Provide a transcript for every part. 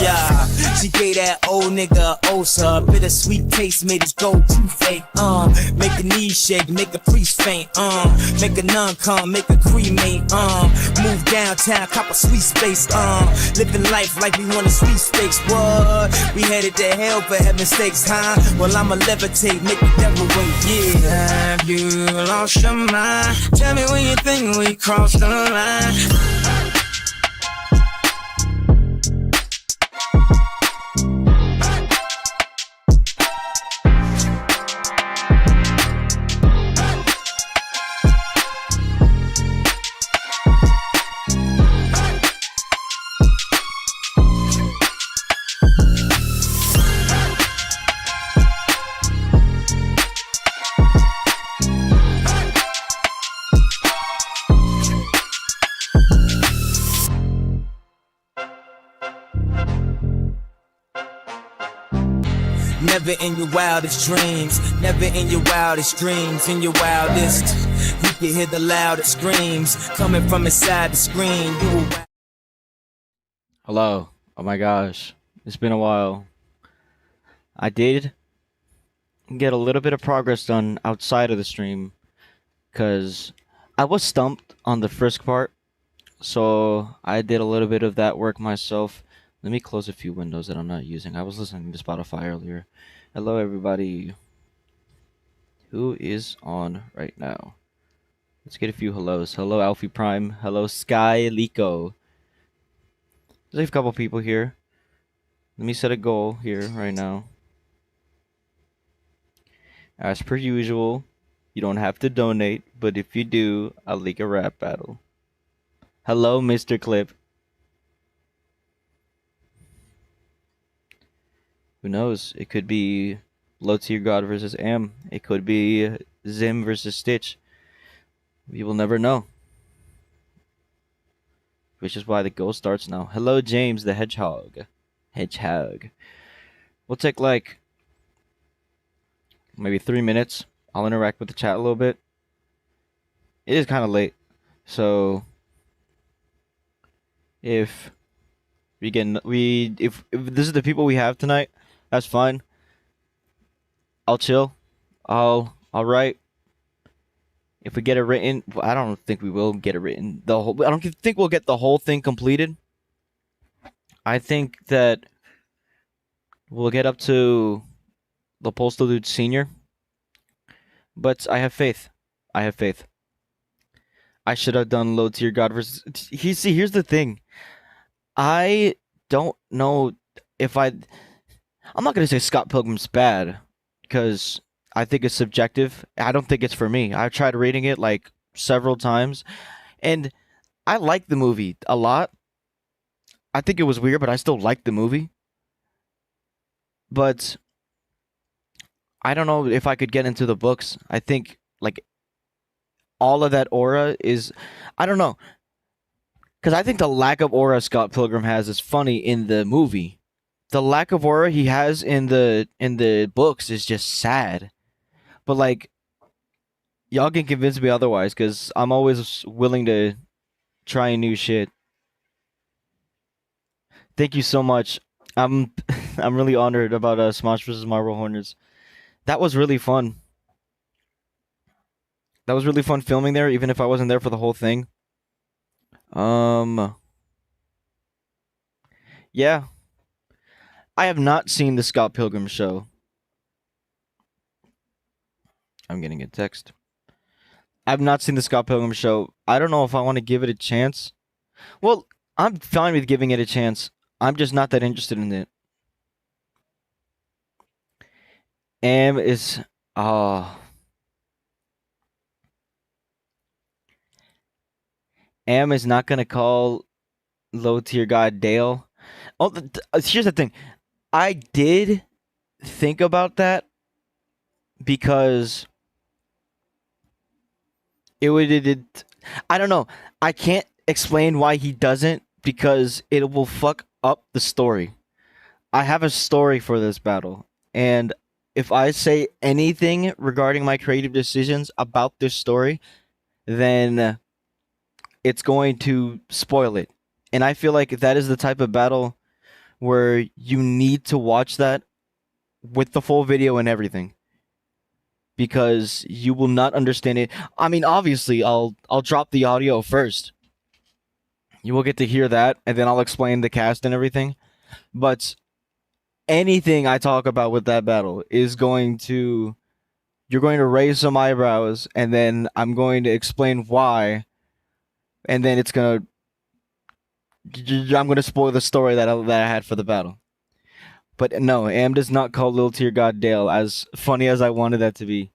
Yeah, she gave that old nigga a ulcer. Bittersweet taste made his go too fake. Make a knee shake, make a priest faint. Make a nun come, make a cremate. Move downtown, cop a sweet space. Living life like we want a sweet steaks. What? We headed to hell for heaven's sakes, huh? Well, I'ma levitate, make the devil wait. Yeah. Have you lost your mind? Tell me when you think we crossed the line. Never in your wildest dreams, never in your wildest dreams, in your wildest, you can hear the loudest screams coming from inside the screen. Hello. Oh my gosh. It's been a while. I did get a little bit of progress done outside of the stream because I was stumped on the Frisk part. So I did a little bit of that work myself. Let me close a few windows that I'm not using. I was listening to Spotify earlier. Hello, everybody. Who is on right now? Let's get a few hellos. Hello, Alfie Prime. Hello, Sky Lico. There's a couple people here. Let me set a goal here right now. As per usual, you don't have to donate, but if you do, I'll leak a rap battle. Hello, Mr. Clip. Who knows? It could be Low Tier God versus Am. It could be Zim versus Stitch. We will never know. Which is why the goal starts now. Hello, James the Hedgehog. Hedgehog. We'll take like maybe 3 minutes. I'll interact with the chat a little bit. It is kind of late. So if if this is the people we have tonight, that's fine. I'll chill. I'll write. If we get it written, I don't think we will get it written. I don't think we'll get the whole thing completed. I think that we'll get up to the Postal Dude Senior. But I have faith. I have faith. I should have done Low Tier God versus. Here's the thing. I don't know if I'm not gonna say Scott Pilgrim's bad because I think it's subjective. I don't think it's for me. I've tried reading it like several times, and I like the movie a lot. I think it was weird, but I still like the movie. But I don't know if I could get into the books. I think like all of that aura is, I don't know, because I think the lack of aura Scott Pilgrim has is funny in the movie. The lack of aura he has in the books is just sad. But like, y'all can convince me otherwise, because I'm always willing to try new shit. Thank you so much. I'm really honored about Smash vs. Marble Hornets. That was really fun. That was really fun filming there, even if I wasn't there for the whole thing. Yeah. I have not seen the Scott Pilgrim show. I'm getting a text. I've not seen the Scott Pilgrim show. I don't know if I want to give it a chance. Well, I'm fine with giving it a chance. I'm just not that interested in it. Am is Am is not gonna call Low Tier God Dale. Oh, here's the thing. I did think about that because it would. I don't know. I can't explain why he doesn't because it will fuck up the story. I have a story for this battle, and if I say anything regarding my creative decisions about this story, then it's going to spoil it. And I feel like that is the type of battle where you need to watch that with the full video and everything, because you will not understand it. I mean, obviously, I'll drop the audio first. You will get to hear that, and then I'll explain the cast and everything. But anything I talk about with that battle is going to, you're going to raise some eyebrows, and then I'm going to explain why, and then I'm gonna spoil the story that I had for the battle. But no, Am does not call Little Tear God Dale, as funny as I wanted that to be.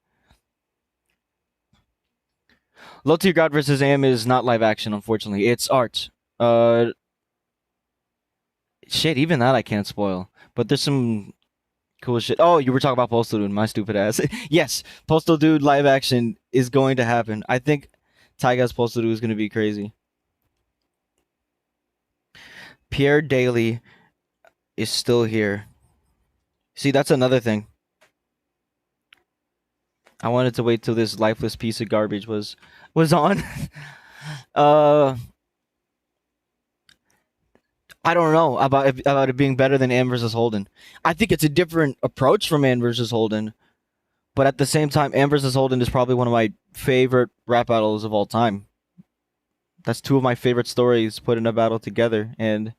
Little Tear God versus Am is not live action, unfortunately. It's art. Shit, even that I can't spoil. But there's some cool shit. Oh, you were talking about Postal Dude, my stupid ass. Yes, Postal Dude live action is going to happen. I think Taiga's Postal Dude is going to be crazy. Pierre Daly is still here. See, that's another thing. I wanted to wait till this lifeless piece of garbage was on. I don't know about it being better than Am versus Holden. I think it's a different approach from Am versus Holden, but at the same time, Am versus Holden is probably one of my favorite rap battles of all time. That's two of my favorite stories put in a battle together, and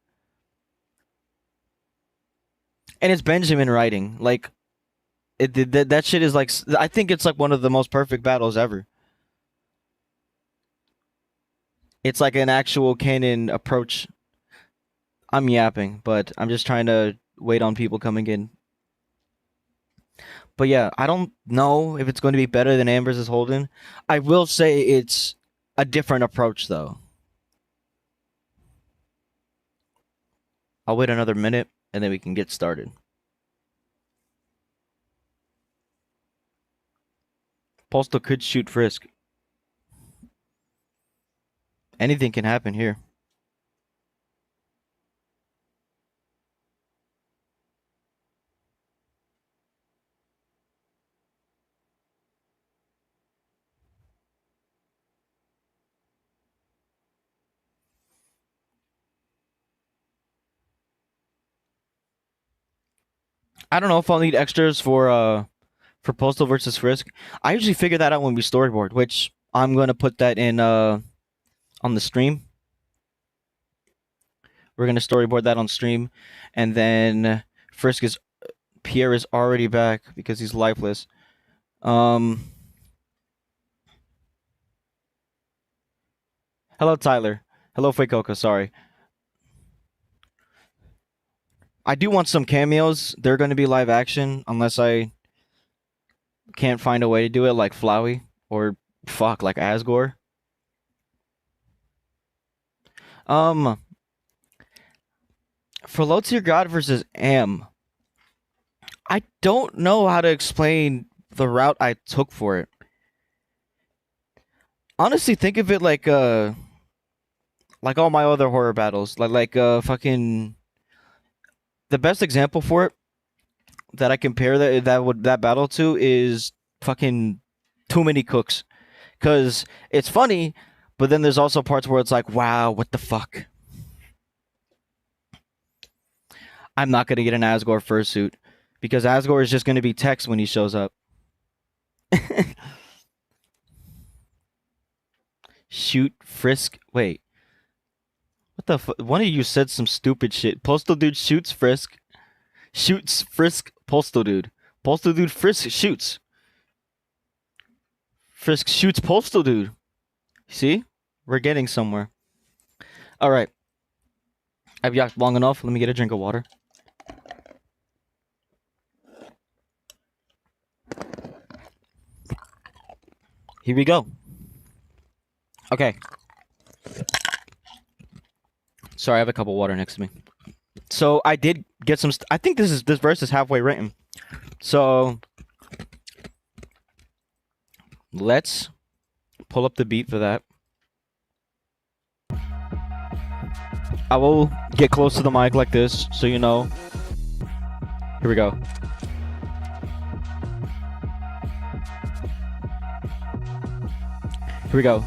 it's Benjamin writing. Like, that shit is like, I think it's like one of the most perfect battles ever. It's like an actual canon approach. I'm yapping, but I'm just trying to wait on people coming in. But yeah, I don't know if it's going to be better than Am versus Holden. I will say it's a different approach, though. I'll wait another minute, and then we can get started. Postal could shoot Frisk. Anything can happen here. I don't know if I'll need extras for Postal versus Frisk. I usually figure that out when we storyboard, which I'm gonna put that in on the stream. We're gonna storyboard that on stream, and then Pierre is already back because he's lifeless. Hello, Tyler. Hello, Fuecoca. Sorry. I do want some cameos. They're going to be live action unless I can't find a way to do it, like Flowey or like Asgore. For Low Tier God versus Am, I don't know how to explain the route I took for it. Honestly, think of it like all my other horror battles, like fucking. The best example for it that I compare that battle to is fucking Too Many Cooks, because it's funny, but then there's also parts where it's like, wow, what the fuck. I'm not gonna get an Asgore fursuit because Asgore is just gonna be text when he shows up. Shoot Frisk. Wait. What the fuck? One of you said some stupid shit. Postal Dude shoots Frisk. Shoots Frisk. Postal Dude. Postal Dude Frisk shoots. Frisk shoots Postal Dude. See? We're getting somewhere. Alright. I've yacked long enough. Let me get a drink of water. Here we go. Okay. Sorry, I have a cup of water next to me. So I did get some. I think this verse is halfway written. So let's pull up the beat for that. I will get close to the mic like this, so you know. Here we go. Here we go.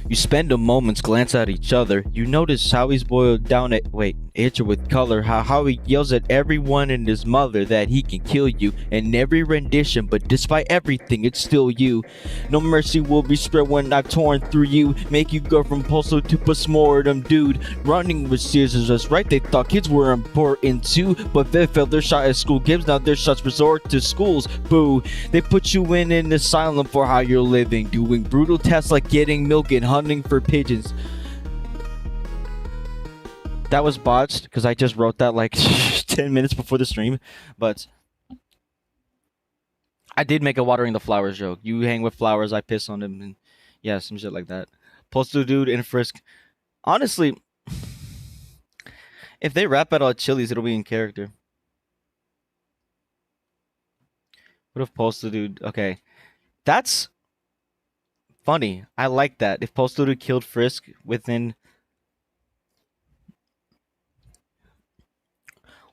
You spend a moment's glance at each other. You notice how he's boiled down at... Wait, Hit you with color, how he yells at everyone and his mother that he can kill you in every rendition, but despite everything, it's still you. No mercy will be spread when I've torn through you, make you go from Postal to postmortem, dude. Running with scissors, that's right, they thought kids were important too, but they felt their shot at school gives, now their shots resort to schools, boo. They put you in an asylum for how you're living, doing brutal tests like getting milk and hunting for pigeons. That was botched because I just wrote that like 10 minutes before the stream, but I did make a watering the flowers joke. You hang with flowers, I piss on them, and yeah, some shit like that. Postal dude and Frisk. Honestly, if they rap battle at Chili's, it'll be in character. What if Postal dude? Okay, that's funny. I like that. If Postal dude killed Frisk within.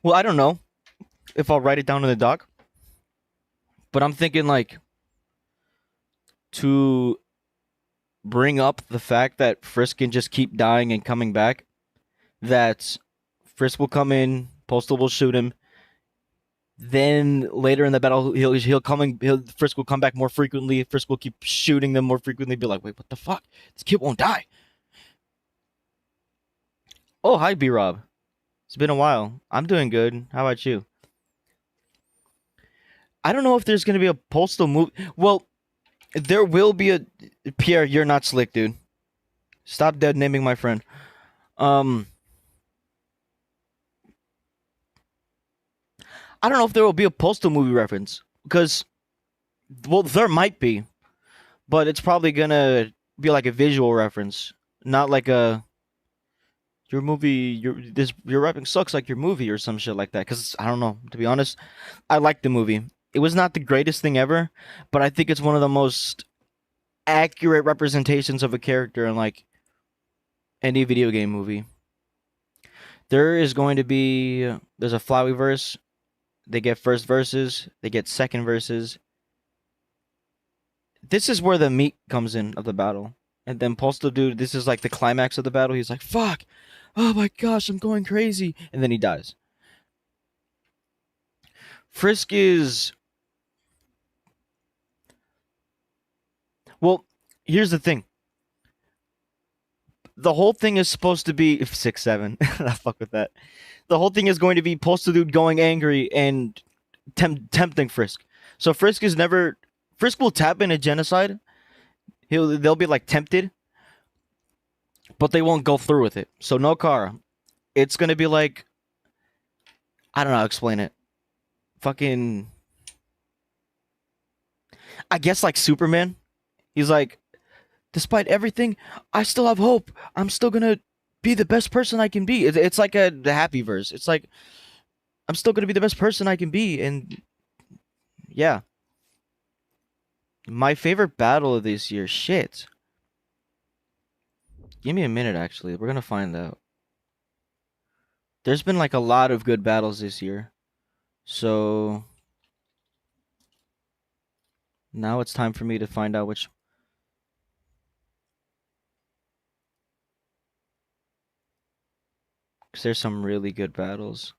Well, I don't know if I'll write it down in the doc, but I'm thinking like to bring up the fact that Frisk can just keep dying and coming back. That Frisk will come in, Postal will shoot him. Then later in the battle, Frisk will come back more frequently. Frisk will keep shooting them more frequently. Be like, wait, what the fuck? This kid won't die. Oh, hi, B-Rob. It's been a while. I'm doing good. How about you? I don't know if there's gonna be a Postal movie. Well, there will be a. Pierre, you're not slick, dude. Stop dead naming my friend. I don't know if there will be a Postal movie reference because, well, there might be, but it's probably gonna be like a visual reference, not like a your movie. Your rapping sucks like your movie or some shit like that. Because I don't know. To be honest, I like the movie. It was not the greatest thing ever, but I think it's one of the most accurate representations of a character in like any video game movie. There is going to be there's a Flowey verse. They get first verses. They get second verses. This is where the meat comes in of the battle. And then Postal dude, this is like the climax of the battle. He's like, fuck. Oh my gosh, I'm going crazy. And then he dies. Frisk is... Well, here's the thing. The whole thing is supposed to be... 6-7. I fuck with that. The whole thing is going to be Postal dude going angry and tempting Frisk. So Frisk is never... Frisk will tap into genocide. They'll be like tempted, but they won't go through with it. So no Kara. It's gonna be like, I don't know how to explain it. Fucking, I guess like Superman. He's like, despite everything, I still have hope. I'm still gonna be the best person I can be. It's like the happy verse. It's like, I'm still gonna be the best person I can be, and yeah. My favorite battle of this year, shit. Give me a minute, actually. We're gonna find out. There's been like a lot of good battles this year. So now it's time for me to find out which. Because there's some really good battles.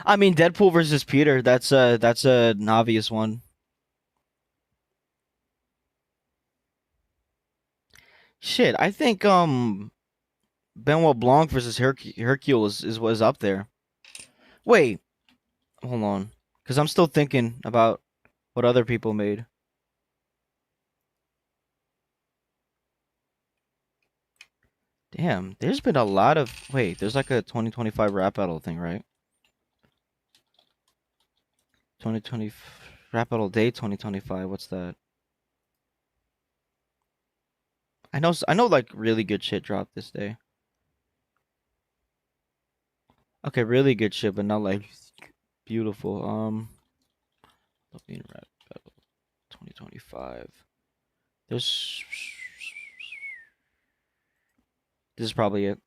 I mean, Deadpool versus Peter. That's an obvious one. Shit, I think Benoit Blanc versus Hercule was up there. Wait, hold on, because I'm still thinking about what other people made. Damn, there's been a lot of. Wait, there's like a 2025 rap battle thing, right? 2020 rap battle day 2025. What's that? I know like really good shit dropped this day. Okay, really good shit, but not like beautiful. Being rap battle 2025. There's this is probably it.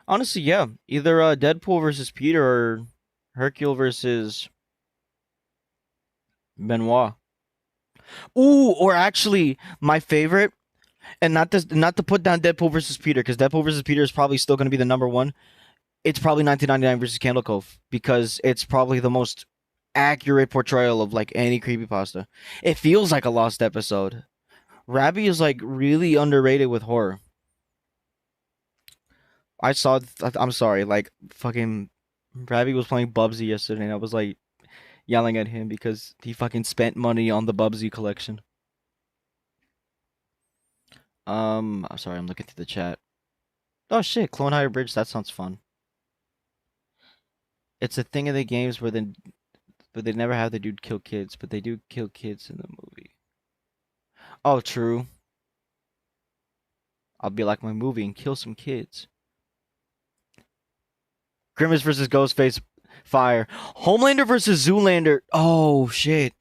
Honestly, yeah. Either Deadpool versus Peter or Hercule versus Benoit. Ooh, or actually, my favorite, and not to put down Deadpool versus Peter, because Deadpool versus Peter is probably still going to be the number one. It's probably 1999 versus Candle Cove because it's probably the most accurate portrayal of like any creepypasta. It feels like a lost episode. Rabby is like really underrated with horror. I saw. I'm sorry. Like fucking, Rabby was playing Bubsy yesterday, and I was like yelling at him because he fucking spent money on the Bubsy collection. I'm sorry. I'm looking through the chat. Oh shit, Clone Higher Bridge. That sounds fun. It's a thing in the games where but they never have the dude kill kids, but they do kill kids in the movie. Oh, true. I'll be like my movie and kill some kids. Grimace versus Ghostface, fire. Homelander versus Zoolander. Oh shit.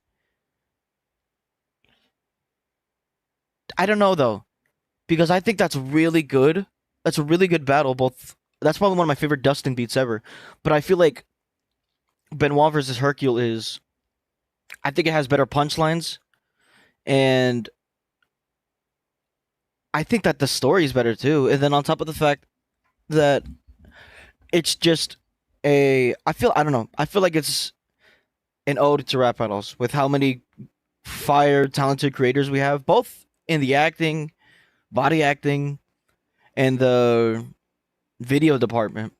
I don't know though, because I think that's really good. That's a really good battle. Both. That's probably one of my favorite Dustin beats ever. But I feel like Benoit versus Hercule is. I think it has better punchlines, and I think that the story is better too. And then on top of the fact that it's just I don't know. I feel like it's an ode to rap battles with how many fire talented creators we have, both in the acting, body acting, and the video department.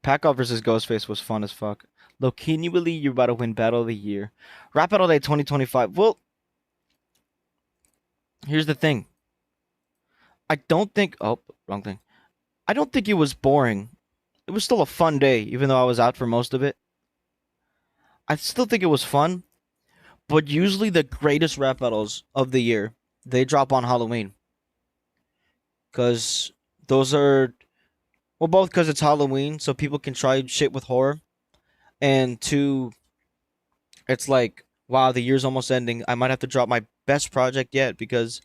Pac-Off versus Ghostface was fun as fuck. Lokinually, you're about to win Battle of the Year. Rap Battle Day 2025. Well, here's the thing. I don't think... Oh, wrong thing. I don't think it was boring. It was still a fun day, even though I was out for most of it. I still think it was fun. But usually the greatest rap battles of the year, they drop on Halloween. Because those are... Well, both because it's Halloween, so people can try shit with horror. And two, it's like, wow, the year's almost ending. I might have to drop my best project yet because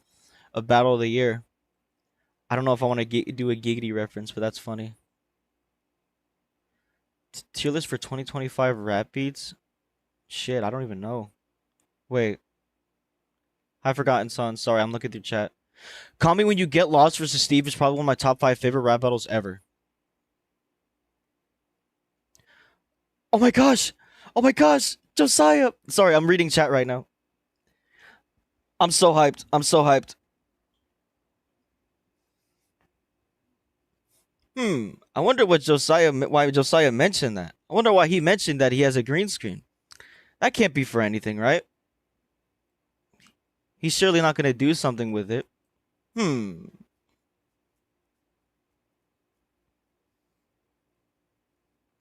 of Battle of the Year. I don't know if I want to do a Giggity reference, but that's funny. Tier list for 2025 rap beats? Shit, I don't even know. Wait. I've forgotten, son. Sorry, I'm looking through chat. Call Me When You Get Lost versus Steve is probably one of my top 5 favorite rap battles ever. Oh my gosh! Oh my gosh! Josiah! Sorry, I'm reading chat right now. I'm so hyped. I'm so hyped. I wonder why Josiah mentioned that. I wonder why he mentioned that he has a green screen. That can't be for anything, right? He's surely not going to do something with it.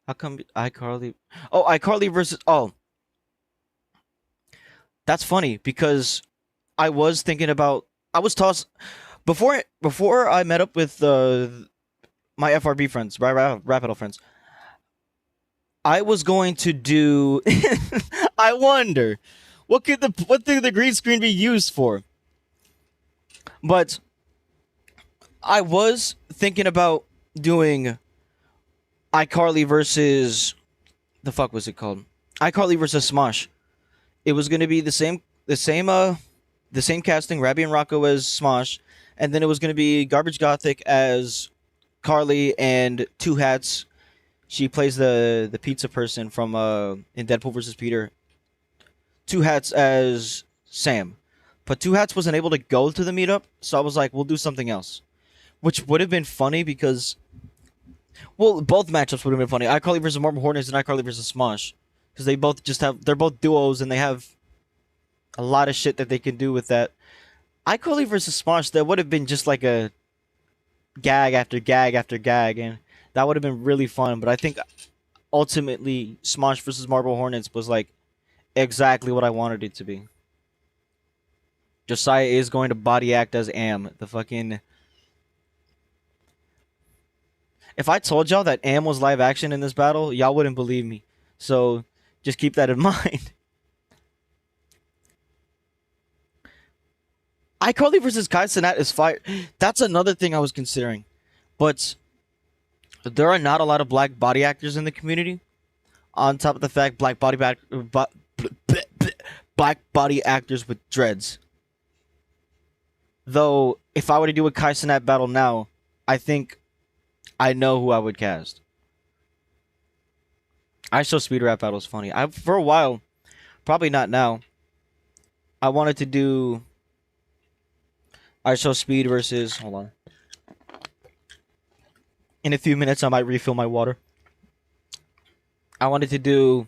How come iCarly? Oh, iCarly versus... Oh. That's funny because I was thinking about... I was tossed... Before I met up with my FRB friends, rap battle friends, I was going to do... I wonder, what could the green screen be used for? But I was thinking about doing iCarly versus... The fuck was it called? iCarly versus Smosh. It was going to be the same casting, Rabbi and Rocco as Smosh, and then it was going to be Garbage Gothic as Carly and Two Hats. She plays the pizza person from in Deadpool versus Peter. Two Hats as Sam. But Two Hats wasn't able to go to the meetup, so I was like, we'll do something else. Which would have been funny because... Well, both matchups would have been funny. iCarly versus Marble Hornets and iCarly versus Smosh. Because they both they're both duos and they have a lot of shit that they can do with that. iCarly versus Smosh, that would have been just like a gag after gag after gag, and that would have been really fun. But I think ultimately Smosh versus Marble Hornets was like exactly what I wanted it to be. Josiah is going to body act as Am, the fucking... If I told y'all that Am was live action in this battle, y'all wouldn't believe me. So just keep that in mind. iCarly versus Kai Cenat is fire. That's another thing I was considering. But there are not a lot of black body actors in the community. On top of the fact black black body actors with dreads. Though, if I were to do a Kai Cenat battle now, I think I know who I would cast. I show speed rap battles funny. For a while, probably not now. I wanted to do I show speed versus. Hold on. In a few minutes, I might refill my water. I wanted to do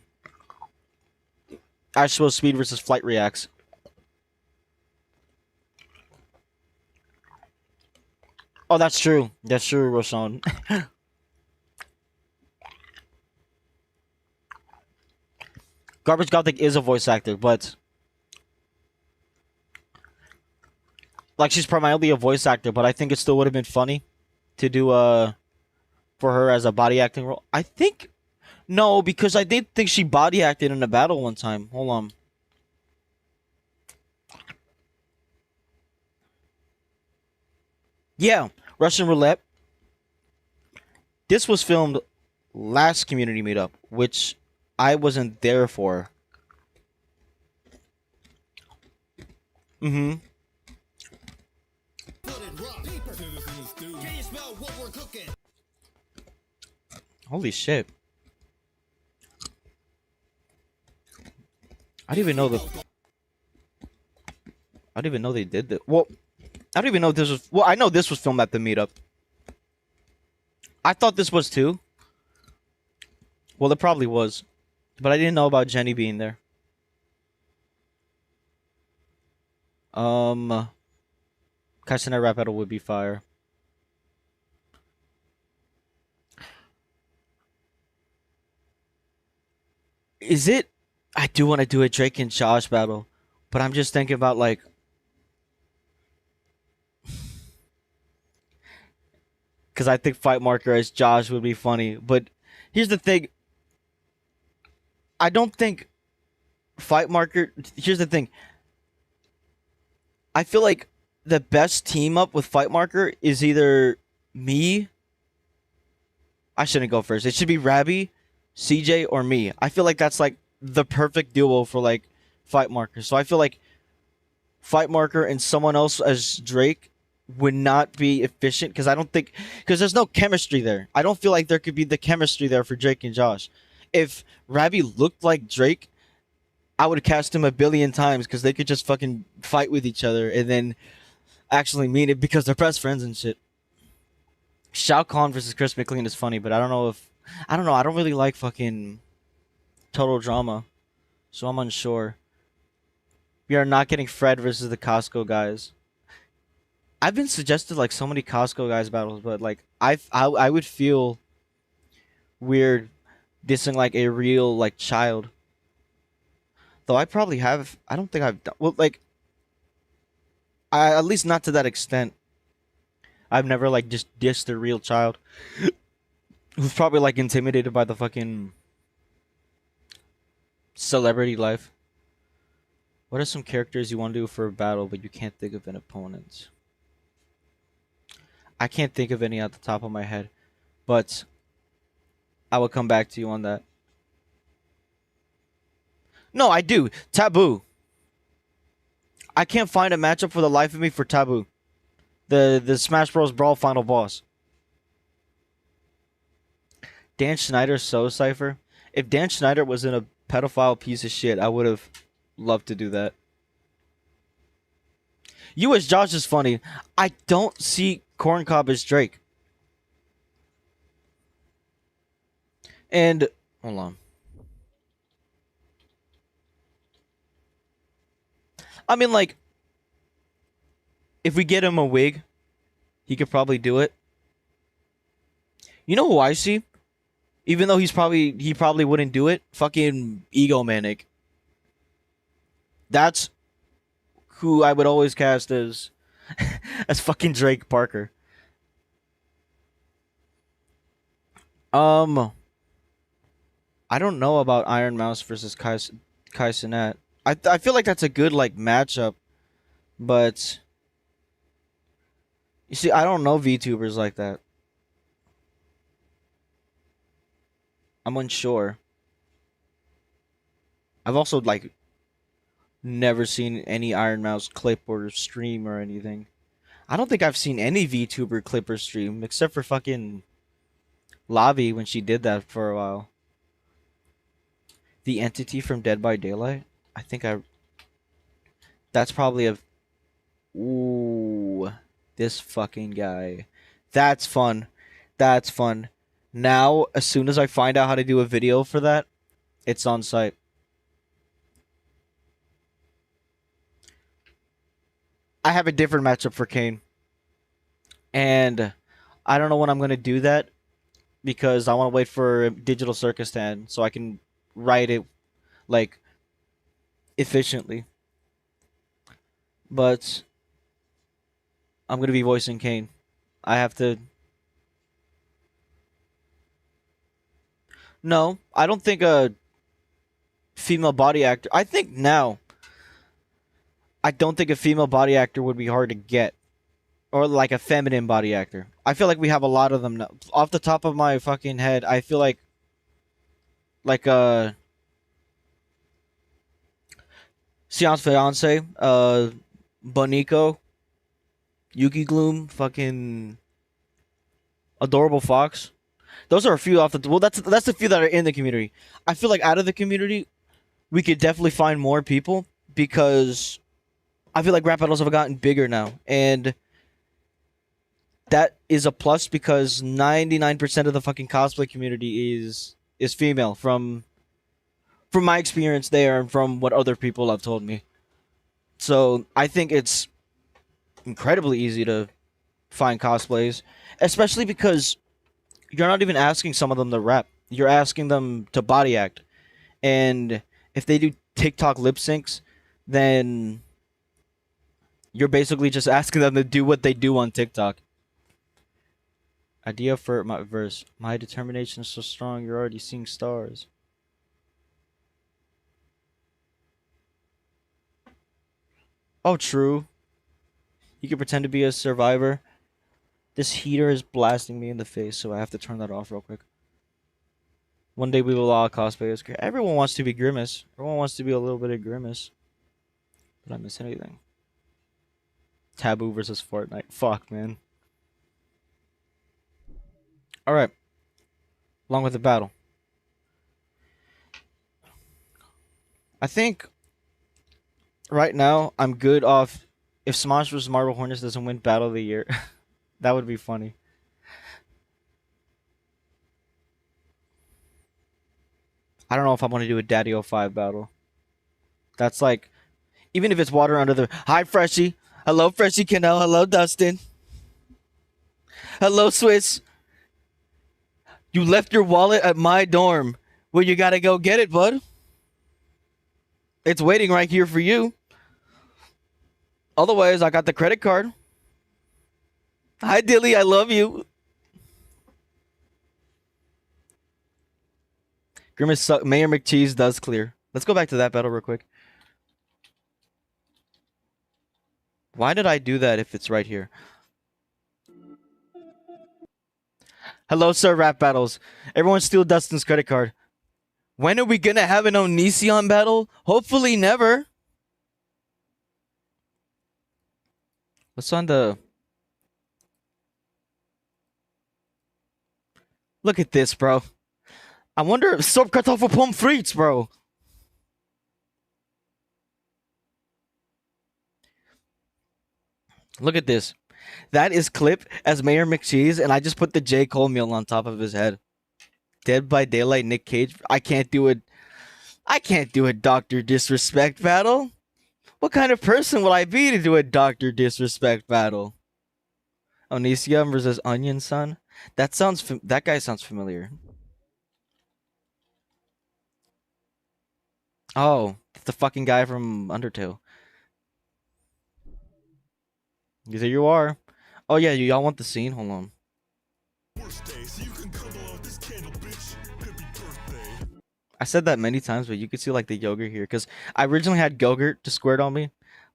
I show speed versus flight reacts. Oh, that's true. That's true, Roshan. Garbage Gothic is a voice actor, but like she's primarily a voice actor, but I think it still would have been funny to do for her as a body acting role. I think no, because I did think she body acted in a battle one time. Hold on. Yeah, Russian Roulette. This was filmed last community meetup, which I wasn't there for. Mm-hmm. Holy shit. I didn't even know I didn't even know they did that. Well, I don't even know if this was. Well, I know this was filmed at the meetup. I thought this was too. Well, it probably was, but I didn't know about Jenny being there. Kai Cenat rap battle would be fire. Is it? I do want to do a Drake and Josh battle, but I'm just thinking about like. Because I think Fight Marker as Josh would be funny. But here's the thing. I don't think Fight Marker. Here's the thing. I feel like the best team up with Fight Marker is either me. I shouldn't go first. It should be Rabby, CJ, or me. I feel like that's like the perfect duo for like Fight Marker. So I feel like Fight Marker and someone else as Drake would not be efficient because I don't think because there's no chemistry there. I don't feel like there could be the chemistry there for Drake and Josh. If Rabby looked like Drake, I would cast him a billion times because they could just fucking fight with each other and then actually mean it because they're best friends and shit. Shao Kahn versus Chris McLean is funny, but I don't know. I don't really like fucking Total Drama, so I'm unsure. We are not getting Fred versus the Costco guys. I've been suggested like so many Costco guys battles, but like I would feel weird dissing like a real like child. Though I probably have. I don't think I've done well. Like I at least not to that extent. I've never like just dissed a real child who's probably like intimidated by the fucking celebrity life. What are some characters you want to do for a battle but you can't think of an opponent? I can't think of any at the top of my head, but I will come back to you on that. No, I do. Taboo. I can't find a matchup for the life of me for Taboo. The Smash Bros. Brawl final boss. Dan Schneider So Cypher. If Dan Schneider was in a pedophile piece of shit, I would have loved to do that. You as Josh is funny. I don't see Corncob as Drake. And hold on. I mean, like, if we get him a wig, he could probably do it. You know who I see? Even though he probably wouldn't do it. Fucking Egomanic. That's who I would always cast as as fucking Drake Parker. I don't know about Iron Mouse versus Kai Cenat. I feel like that's a good like matchup, but you see, I don't know VTubers like that. I'm unsure. I've also like Never seen any Iron Mouse clip or stream or anything. I don't think I've seen any VTuber clip or stream except for fucking Lavi when she did that for a while. The entity from Dead by Daylight. I think I. That's probably a. Ooh, this fucking guy. That's fun. That's fun. Now, as soon as I find out how to do a video for that, it's on site. I have a different matchup for Kane. And I don't know when I'm going to do that because I want to wait for Digital Circus to end so I can write it like efficiently. But I'm going to be voicing Kane. I have to. No, I don't think a female body actor. I think now. I don't think a female body actor would be hard to get. Or like a feminine body actor. I feel like we have a lot of them now. Off the top of my fucking head, I feel like Sion's fiance, Bonico, Yuki Gloom, fucking Adorable Fox. Those are a few off the well. That's a few that are in the community. I feel like out of the community, we could definitely find more people because I feel like rap battles have gotten bigger now, and that is a plus because 99% of the fucking cosplay community is female from my experience there and from what other people have told me. So I think it's incredibly easy to find cosplays, especially because you're not even asking some of them to rap. You're asking them to body act. And if they do TikTok lip syncs, then you're basically just asking them to do what they do on TikTok. Idea for my verse. My determination is so strong, you're already seeing stars. Oh, true. You can pretend to be a survivor. This heater is blasting me in the face, so I have to turn that off real quick. One day we will all cosplay as Grimace. Everyone wants to be Grimace. Everyone wants to be a little bit of Grimace. Did I miss anything? Taboo versus Fortnite. Fuck, man. Alright. Along with the battle. I think right now I'm good off if Smosh vs. Marble Hornets doesn't win Battle of the Year. That would be funny. I don't know if I want to do a Daddy 05 battle. That's like, even if it's water under the. Hi, Freshie. Hello, Freshie Cannell. Hello, Dustin. Hello, Swiss. You left your wallet at my dorm. Well, you gotta go get it, bud. It's waiting right here for you. Otherwise, I got the credit card. Hi, Dilly. I love you. Grimace suck. Mayor McCheese does clear. Let's go back to that battle real quick. Why did I do that if it's right here? Hello, sir, rap battles. Everyone steal Dustin's credit card. When are we gonna have an Onision battle? Hopefully never. What's on the... Look at this, bro. I wonder if soap kartoffel pommes frites, bro. Look at this. That is clip as Mayor McCheese, and I just put the J. Cole meal on top of his head. Dead by Daylight, Nick Cage. I can't do it. I can't do a Dr. Disrespect battle. What kind of person would I be to do a Dr. Disrespect battle? Onision versus Onion Son. That guy sounds familiar. Oh, the fucking guy from Undertale. There you are. Oh yeah, y'all want the scene? Hold on. I said that many times, but you can see like the yogurt here because I originally had yogurt to squirt on me,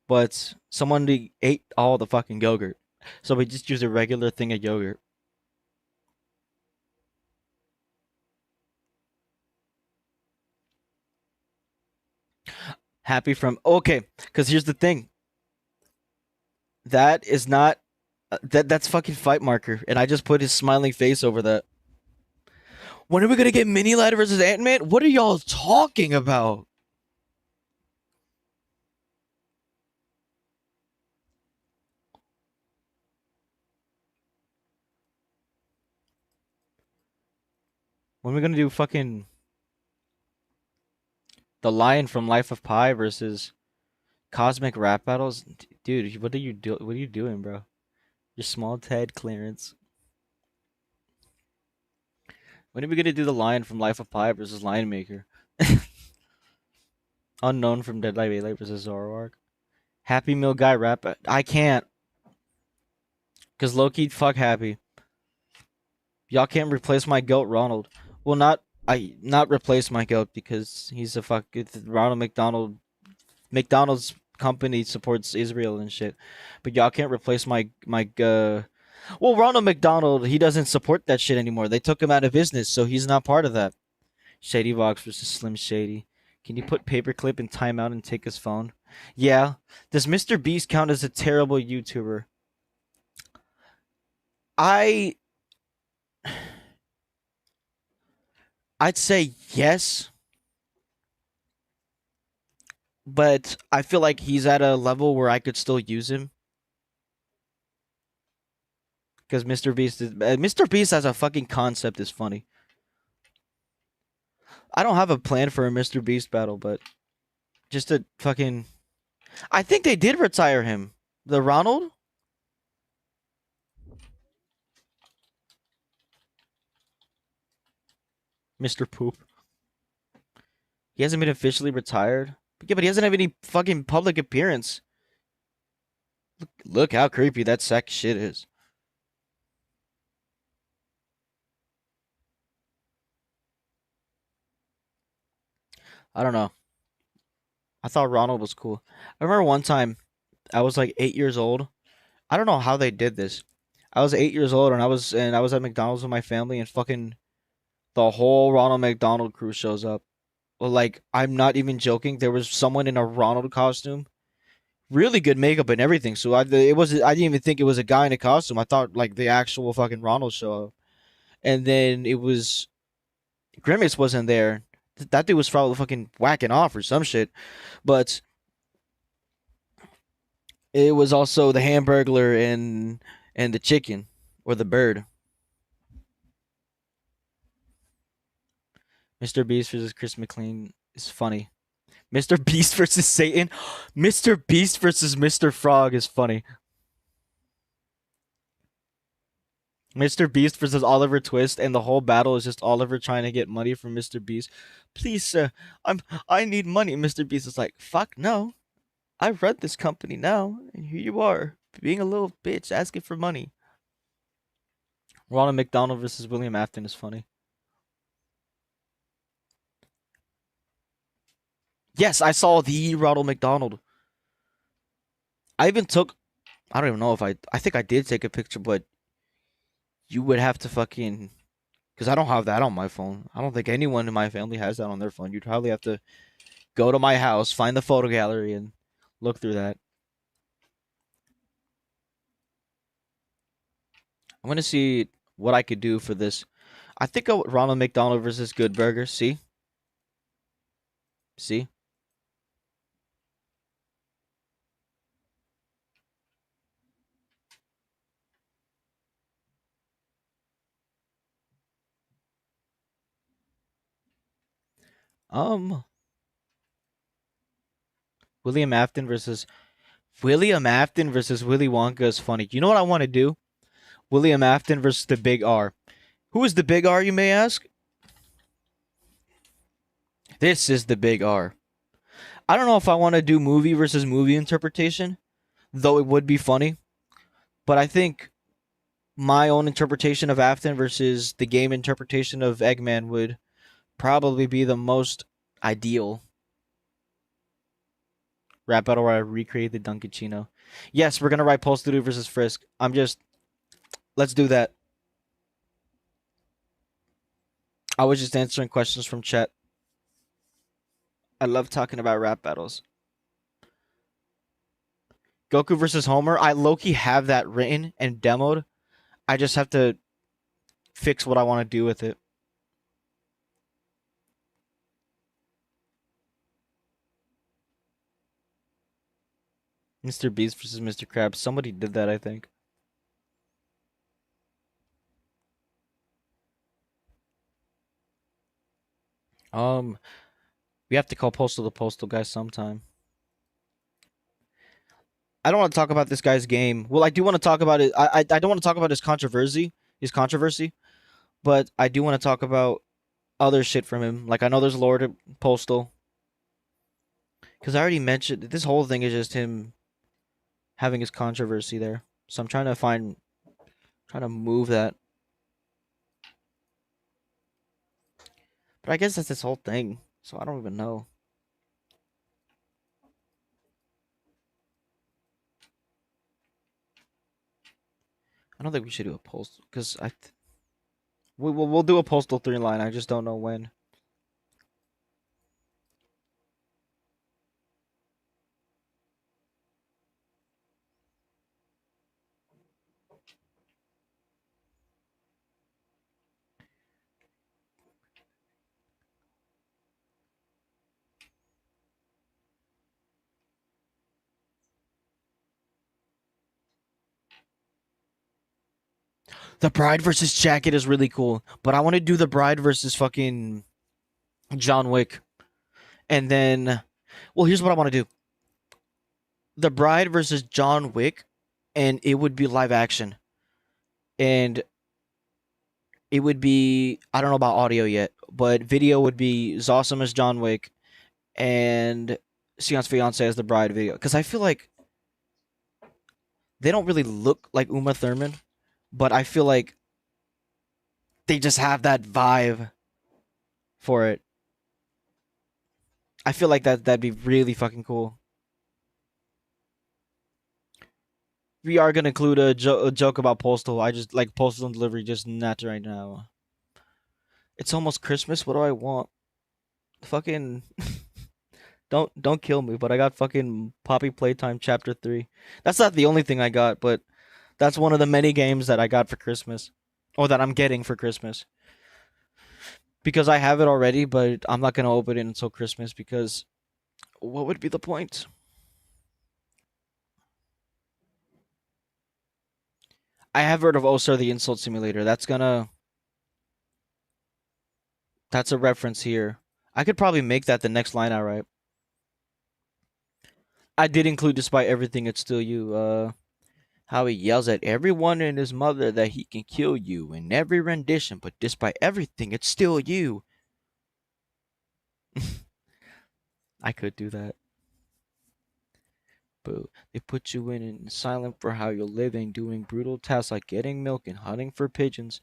but someone ate all the fucking yogurt, so we just used a regular thing of yogurt. Happy from okay, because here's the thing. That is not that's fucking fight marker, and I just put his smiling face over that. When are we gonna get Mini Lad versus Ant Man? What are y'all talking about? When are we gonna do fucking the Lion from Life of Pi versus Cosmic Rap Battles? Dude, what are you do? What are you doing, bro? Your small Ted clearance. When are we gonna do the Lion from Life of Pi versus Lion Maker? Unknown from Dead by Daylight versus Zoroark. Happy Meal Guy rap. I can't. Cause Loki, fuck Happy. Y'all can't replace my goat Ronald. Well, not replace my goat because he's a fuck. Ronald McDonald. McDonald's company supports Israel and shit. But y'all can't replace my. Well, Ronald McDonald, he doesn't support that shit anymore. They took him out of business, so he's not part of that. Shady Vox versus Slim Shady. Can you put Paperclip in timeout and take his phone? Yeah. Does Mr. Beast count as a terrible YouTuber? I I'd say yes, but I feel like he's at a level where I could still use him because Mr. Beast as a fucking concept is funny. I don't have a plan for a Mr. Beast battle, but just a fucking. I think they did retire him. The Ronald. Mr. Poop. He hasn't been officially retired. Yeah, but he hasn't had any fucking public appearance. Look how creepy that sack shit is. I don't know. I thought Ronald was cool. I remember one time I was like 8 years old. I don't know how they did this. I was 8 years old and I was at McDonald's with my family and fucking the whole Ronald McDonald crew shows up. Well, like I'm not even joking. There was someone in a Ronald costume, really good makeup and everything. So I didn't even think it was a guy in a costume. I thought like the actual fucking Ronald show up. And then it was Grimace wasn't there. That dude was probably fucking whacking off or some shit. But it was also the Hamburglar and the chicken or the bird. Mr. Beast versus Chris McLean is funny. Mr. Beast versus Satan. Mr. Beast versus Mr. Frog is funny. Mr. Beast versus Oliver Twist, and the whole battle is just Oliver trying to get money from Mr. Beast. Please, sir, I need money. Mr. Beast is like, fuck no. I run this company now, and here you are, being a little bitch, asking for money. Ronald McDonald versus William Afton is funny. Yes, I saw the Ronald McDonald. I even took. I don't even know if I think I did take a picture, but you would have to fucking. Because I don't have that on my phone. I don't think anyone in my family has that on their phone. You'd probably have to go to my house, find the photo gallery, and look through that. I'm gonna see what I could do for this. I think Ronald McDonald versus Good Burger. See. Um, William Afton versus William Afton versus Willy Wonka is funny. You know what I want to do? William Afton versus the Big R. Who is the Big R, you may ask? This is the Big R. I don't know if I want to do movie versus movie interpretation, though it would be funny. But I think my own interpretation of Afton versus the game interpretation of Eggman would probably be the most ideal. Rap battle where I recreate the Dunkachino. Yes, we're gonna write Postal versus Frisk. Let's do that. I was just answering questions from chat. I love talking about rap battles. Goku versus Homer. I low-key have that written and demoed. I just have to fix what I want to do with it. Mr. Beast versus Mr. Krabs. Somebody did that, I think. Um, we have to call Postal the Postal guy sometime. I don't want to talk about this guy's game. Well, I do want to talk about it. I don't want to talk about his controversy, but I do want to talk about other shit from him. Like I know there's Lord Postal, because I already mentioned this whole thing is just him having his controversy there. So I'm trying to move that. But I guess that's this whole thing. So I don't even know. I don't think we should do a Postal because we'll do a Postal 3 line. I just don't know when. The Bride versus Jacket is really cool, but I want to do the Bride versus fucking John Wick, and then, well, here's what I want to do: the Bride versus John Wick, and it would be live action, and it would be I don't know about audio yet, but video would be Zossam as John Wick and Sion's fiance as the Bride video, because I feel like they don't really look like Uma Thurman, but I feel like they just have that vibe for it. I feel like that'd be really fucking cool. We are gonna include a joke about Postal. I just like Postal and delivery, just not right now. It's almost Christmas. What do I want? Fucking don't kill me. But I got fucking Poppy Playtime Chapter 3. That's not the only thing I got, but that's one of the many games that I got for Christmas, or that I'm getting for Christmas. Because I have it already, but I'm not gonna open it until Christmas because what would be the point? I have heard of Osar the Insult Simulator. That's a reference here. I could probably make that the next line I write. I did include despite everything, it's still you. How he yells at everyone and his mother that he can kill you in every rendition, but despite everything, it's still you. I could do that. But they put you in silent for how you're living, doing brutal tasks like getting milk and hunting for pigeons.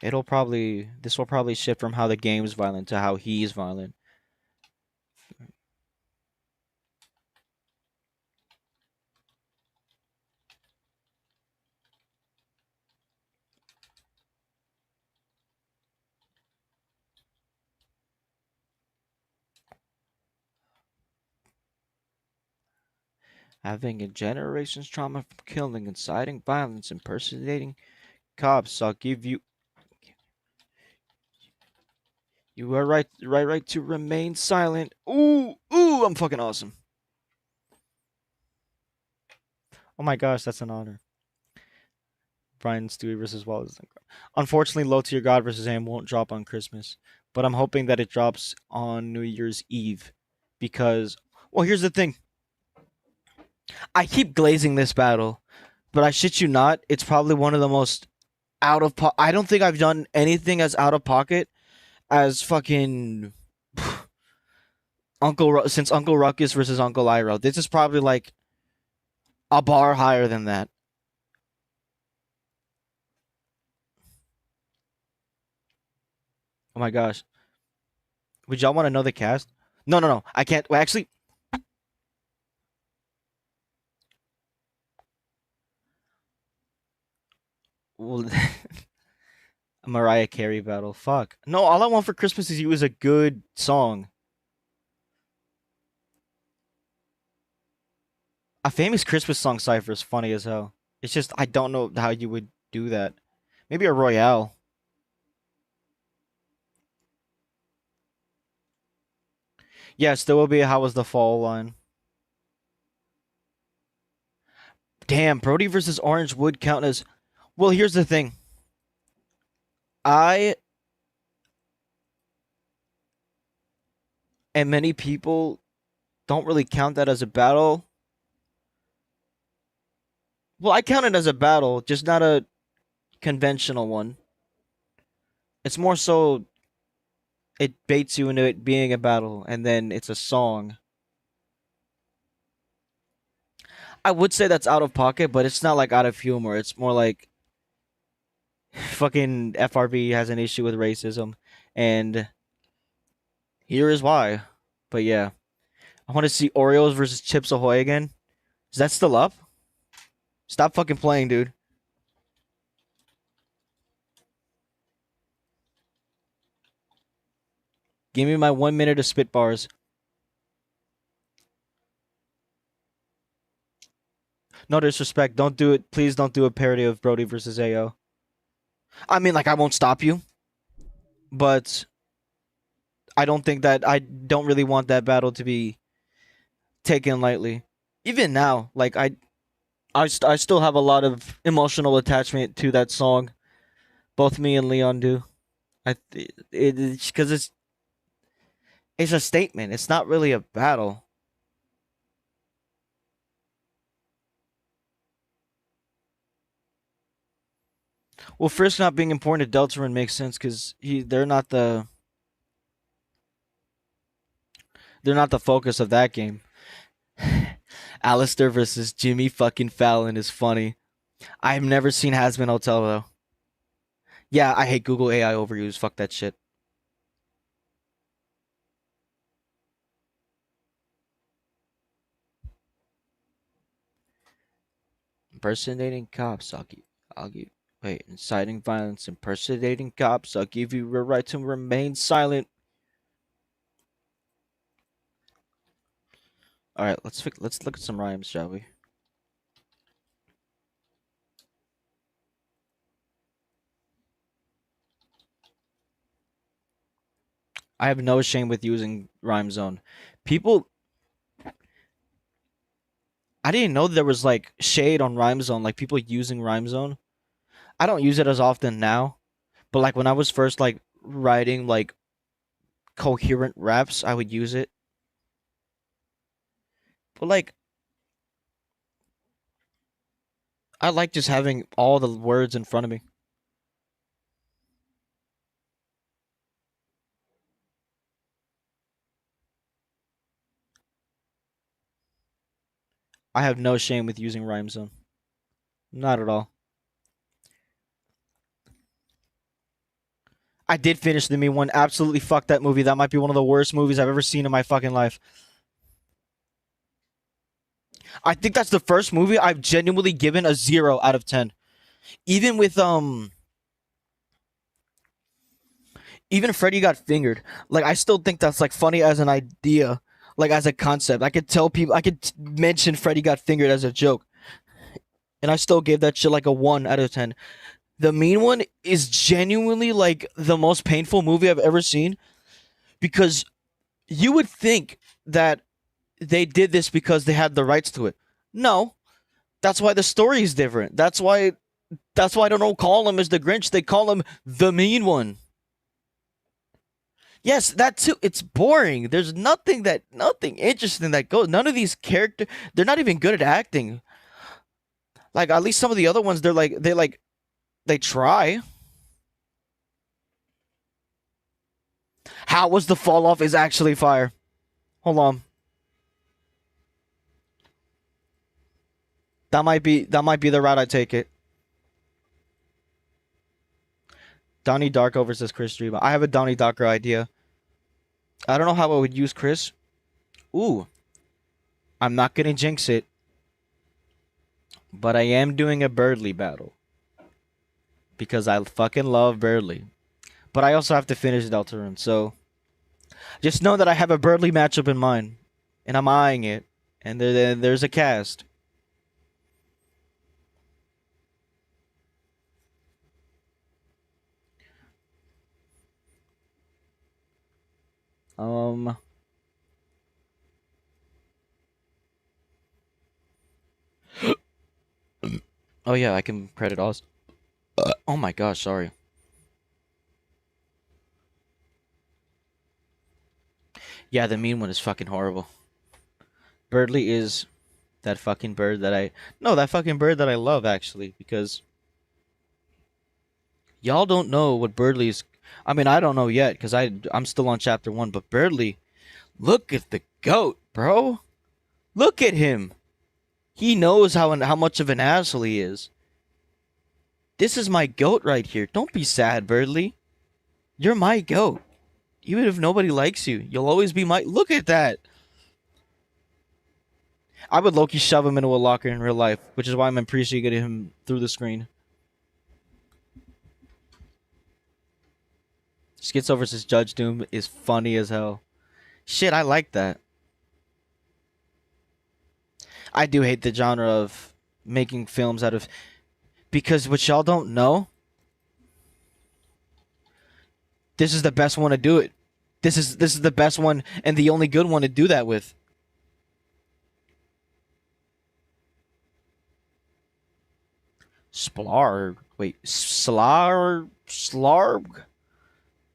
This will probably shift from how the game's violent to how he's violent. Having a generation's trauma from killing, inciting violence, impersonating cops, I'll give you. You are right to remain silent. Ooh, I'm fucking awesome. Oh my gosh, that's an honor. Brian Stewie versus Wallace. Unfortunately, Low Tier God versus Am won't drop on Christmas, but I'm hoping that it drops on New Year's Eve because, well, here's the thing. I keep glazing this battle, but I shit you not, it's probably one of the most out of I don't think I've done anything as out of pocket as fucking since Uncle Ruckus versus Uncle Iroh. This is probably like a bar higher than that. Oh my gosh. Would y'all want to know the cast? No, no, no. I can't. Well, actually, well, a Mariah Carey battle. Fuck. No, All I Want for Christmas Is You is a good song. A famous Christmas song cipher is funny as hell. It's just I don't know how you would do that. Maybe a Royale. Yes, there will be a How Was the Fall line. Damn, Brody versus Orange would count as. Well, here's the thing. I and many people don't really count that as a battle. Well, I count it as a battle, just not a conventional one. It's more so it baits you into it being a battle, and then it's a song. I would say that's out of pocket, but it's not like out of humor. It's more like fucking FRB has an issue with racism, and here is why. But yeah, I want to see Oreos versus Chips Ahoy again. Is that still up? Stop fucking playing, dude. Give me my 1 minute of spit bars. No disrespect. Don't do it. Please don't do a parody of Brody versus AO. I mean, like, I won't stop you, but I don't think that I don't really want that battle to be taken lightly. Even now, like I still have a lot of emotional attachment to that song. Both me and Leon do. It's because it's a statement. It's not really a battle. Well, Frisk not being important to Deltarune makes sense because they're not the focus of that game. Alistair versus Jimmy fucking Fallon is funny. I've never seen Hazbin Hotel though. Yeah, I hate Google AI overuse. Fuck that shit. Impersonating cops. I'll give. Wait, inciting violence, impersonating cops. I'll give you a right to remain silent. All right, let's look at some rhymes, shall we? I have no shame with using Rhyme Zone. People, I didn't know there was like shade on Rhyme Zone, like people using Rhyme Zone. I don't use it as often now, but like when I was first like writing like coherent raps, I would use it. But like I like just having all the words in front of me. I have no shame with using Rhyme Zone. Not at all. I did finish the Me one. Absolutely fuck that movie. That might be one of the worst movies I've ever seen in my fucking life. I think that's the first movie I've genuinely given a 0 out of 10. Even with even Freddy Got Fingered. Like I still think that's like funny as an idea, like as a concept. I could tell people I could mention Freddy Got Fingered as a joke. And I still gave that shit like a 1 out of 10. The Mean One is genuinely like the most painful movie I've ever seen because you would think that they did this because they had the rights to it. No, that's why the story is different. That's why they don't call him as the Grinch. They call him the Mean One. Yes, that too. It's boring. There's nothing interesting that goes. None of these characters, they're not even good at acting. Like at least some of the other ones, they try. How was the fall off is actually fire. Hold on. That might be the route I take it. Donnie Darko versus Chris Reba. I have a Donnie Darko idea. I don't know how I would use Chris. Ooh, I'm not gonna jinx it, but I am doing a Birdly battle because I fucking love Birdly. But I also have to finish Deltarune, so just know that I have a Birdly matchup in mind, and I'm eyeing it. And there's a cast. Um. Oh yeah, I can credit us. Oh my gosh, sorry. Yeah, the mean one is fucking horrible. Birdly is that fucking bird that I no, that fucking bird that I love actually because y'all don't know what Birdly's. I mean, I don't know yet because I'm still on chapter 1. But Birdly, look at the goat, bro. Look at him. He knows how much of an asshole he is. This is my goat right here. Don't be sad, Birdly. You're my goat. Even if nobody likes you, you'll always be my. Look at that. I would Loki shove him into a locker in real life, which is why I'm appreciating him through the screen. Schizo versus Judge Doom is funny as hell. Shit, I like that. I do hate the genre of making films out of because what y'all don't know, this is the best one to do it. This is the best one and the only good one to do that with. Splarg. Wait, Slarg?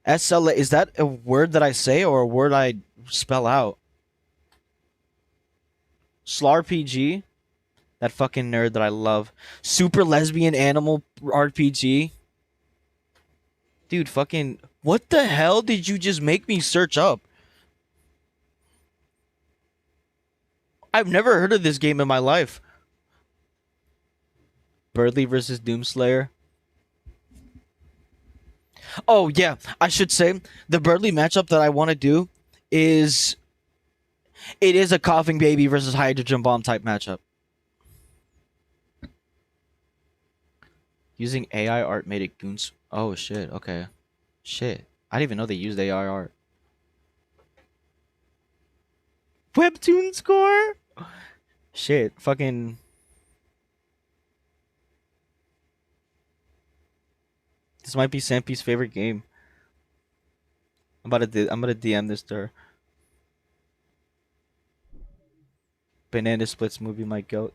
SL, is that a word that I say or a word I spell out? Slarpg? That fucking nerd that I love. Super lesbian animal RPG? Dude, fucking... What the hell did you just make me search up? I've never heard of this game in my life. Birdly versus Doomslayer. Oh, yeah. I should say, the Birdly matchup that I want to do is... It is a coughing baby versus hydrogen bomb type matchup. Using AI art made it goons. Oh, shit. Okay. Shit. I didn't even know they used AI art. Webtoon score? Shit. Fucking... This might be Sampi's favorite game. I'm gonna DM this to her. Banana Splits movie might go.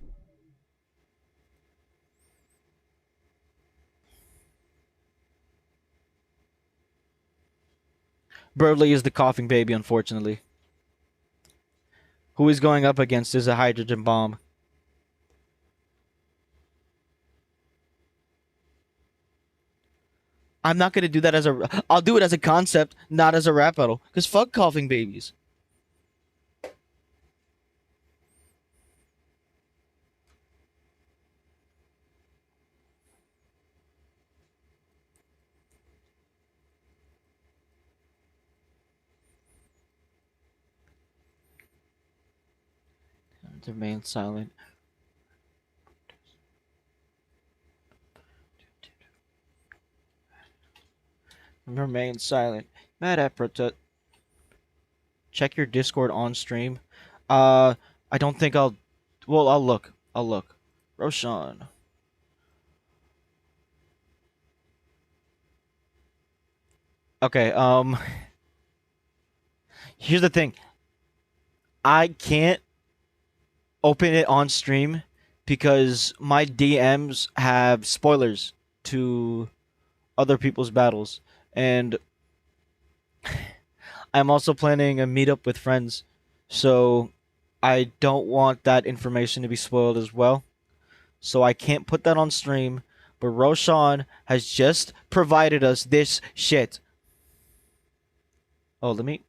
Birdly is the coughing baby, unfortunately. Who he's going up against is a hydrogen bomb. I'm not gonna do that as a. I'll do it as a concept, not as a rap battle. Cause fuck coughing babies. Remain silent. Remain silent. Mad at Protut. Check your Discord on stream. I don't think I'll. Well, I'll look. I'll look. Roshan. Okay. Here's the thing. I can't open it on stream because my DMs have spoilers to other people's battles, and I'm also planning a meetup with friends, so I don't want that information to be spoiled as well. So I can't put that on stream. But Roshan has just provided us this shit. Oh, let me.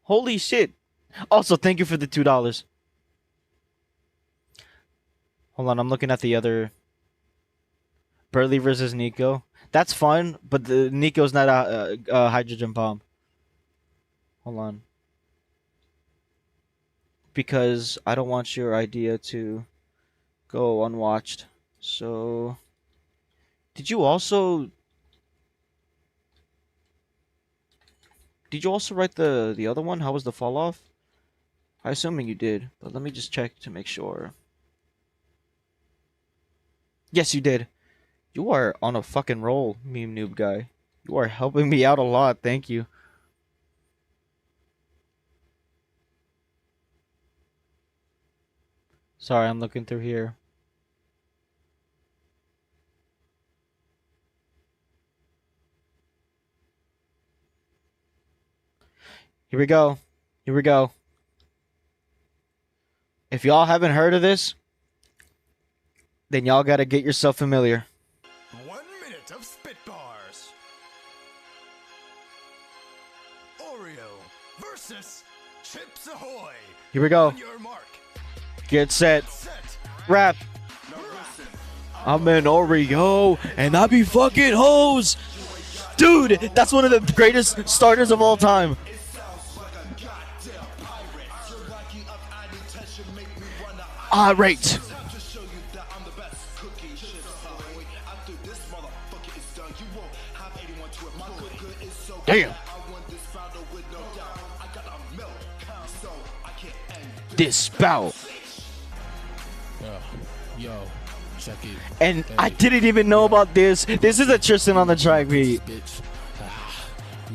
Holy shit! Also, thank you for the $2. Hold on, I'm looking at the other. Burley versus Nico. That's fun, but the Nico's not a hydrogen bomb. Hold on. Because I don't want your idea to go unwatched. So, did you also write the other one? How was the fall off? I assuming you did, but let me just check to make sure. Yes, you did. You are on a fucking roll, meme noob guy. You are helping me out a lot. Thank you. Sorry, I'm looking through here. Here we go. Here we go. If y'all haven't heard of this, then y'all gotta get yourself familiar. 1 minute of spit bars. Oreo versus Chips Ahoy. Here we go. On your mark. Get set. Set. Rap. I'm an Oreo, and I be fucking hoes. Dude, that's one of the greatest starters of all time. Irate. Damn. This bout. Yo, check it. And I didn't even know about this. This is a Tristan on the track beat.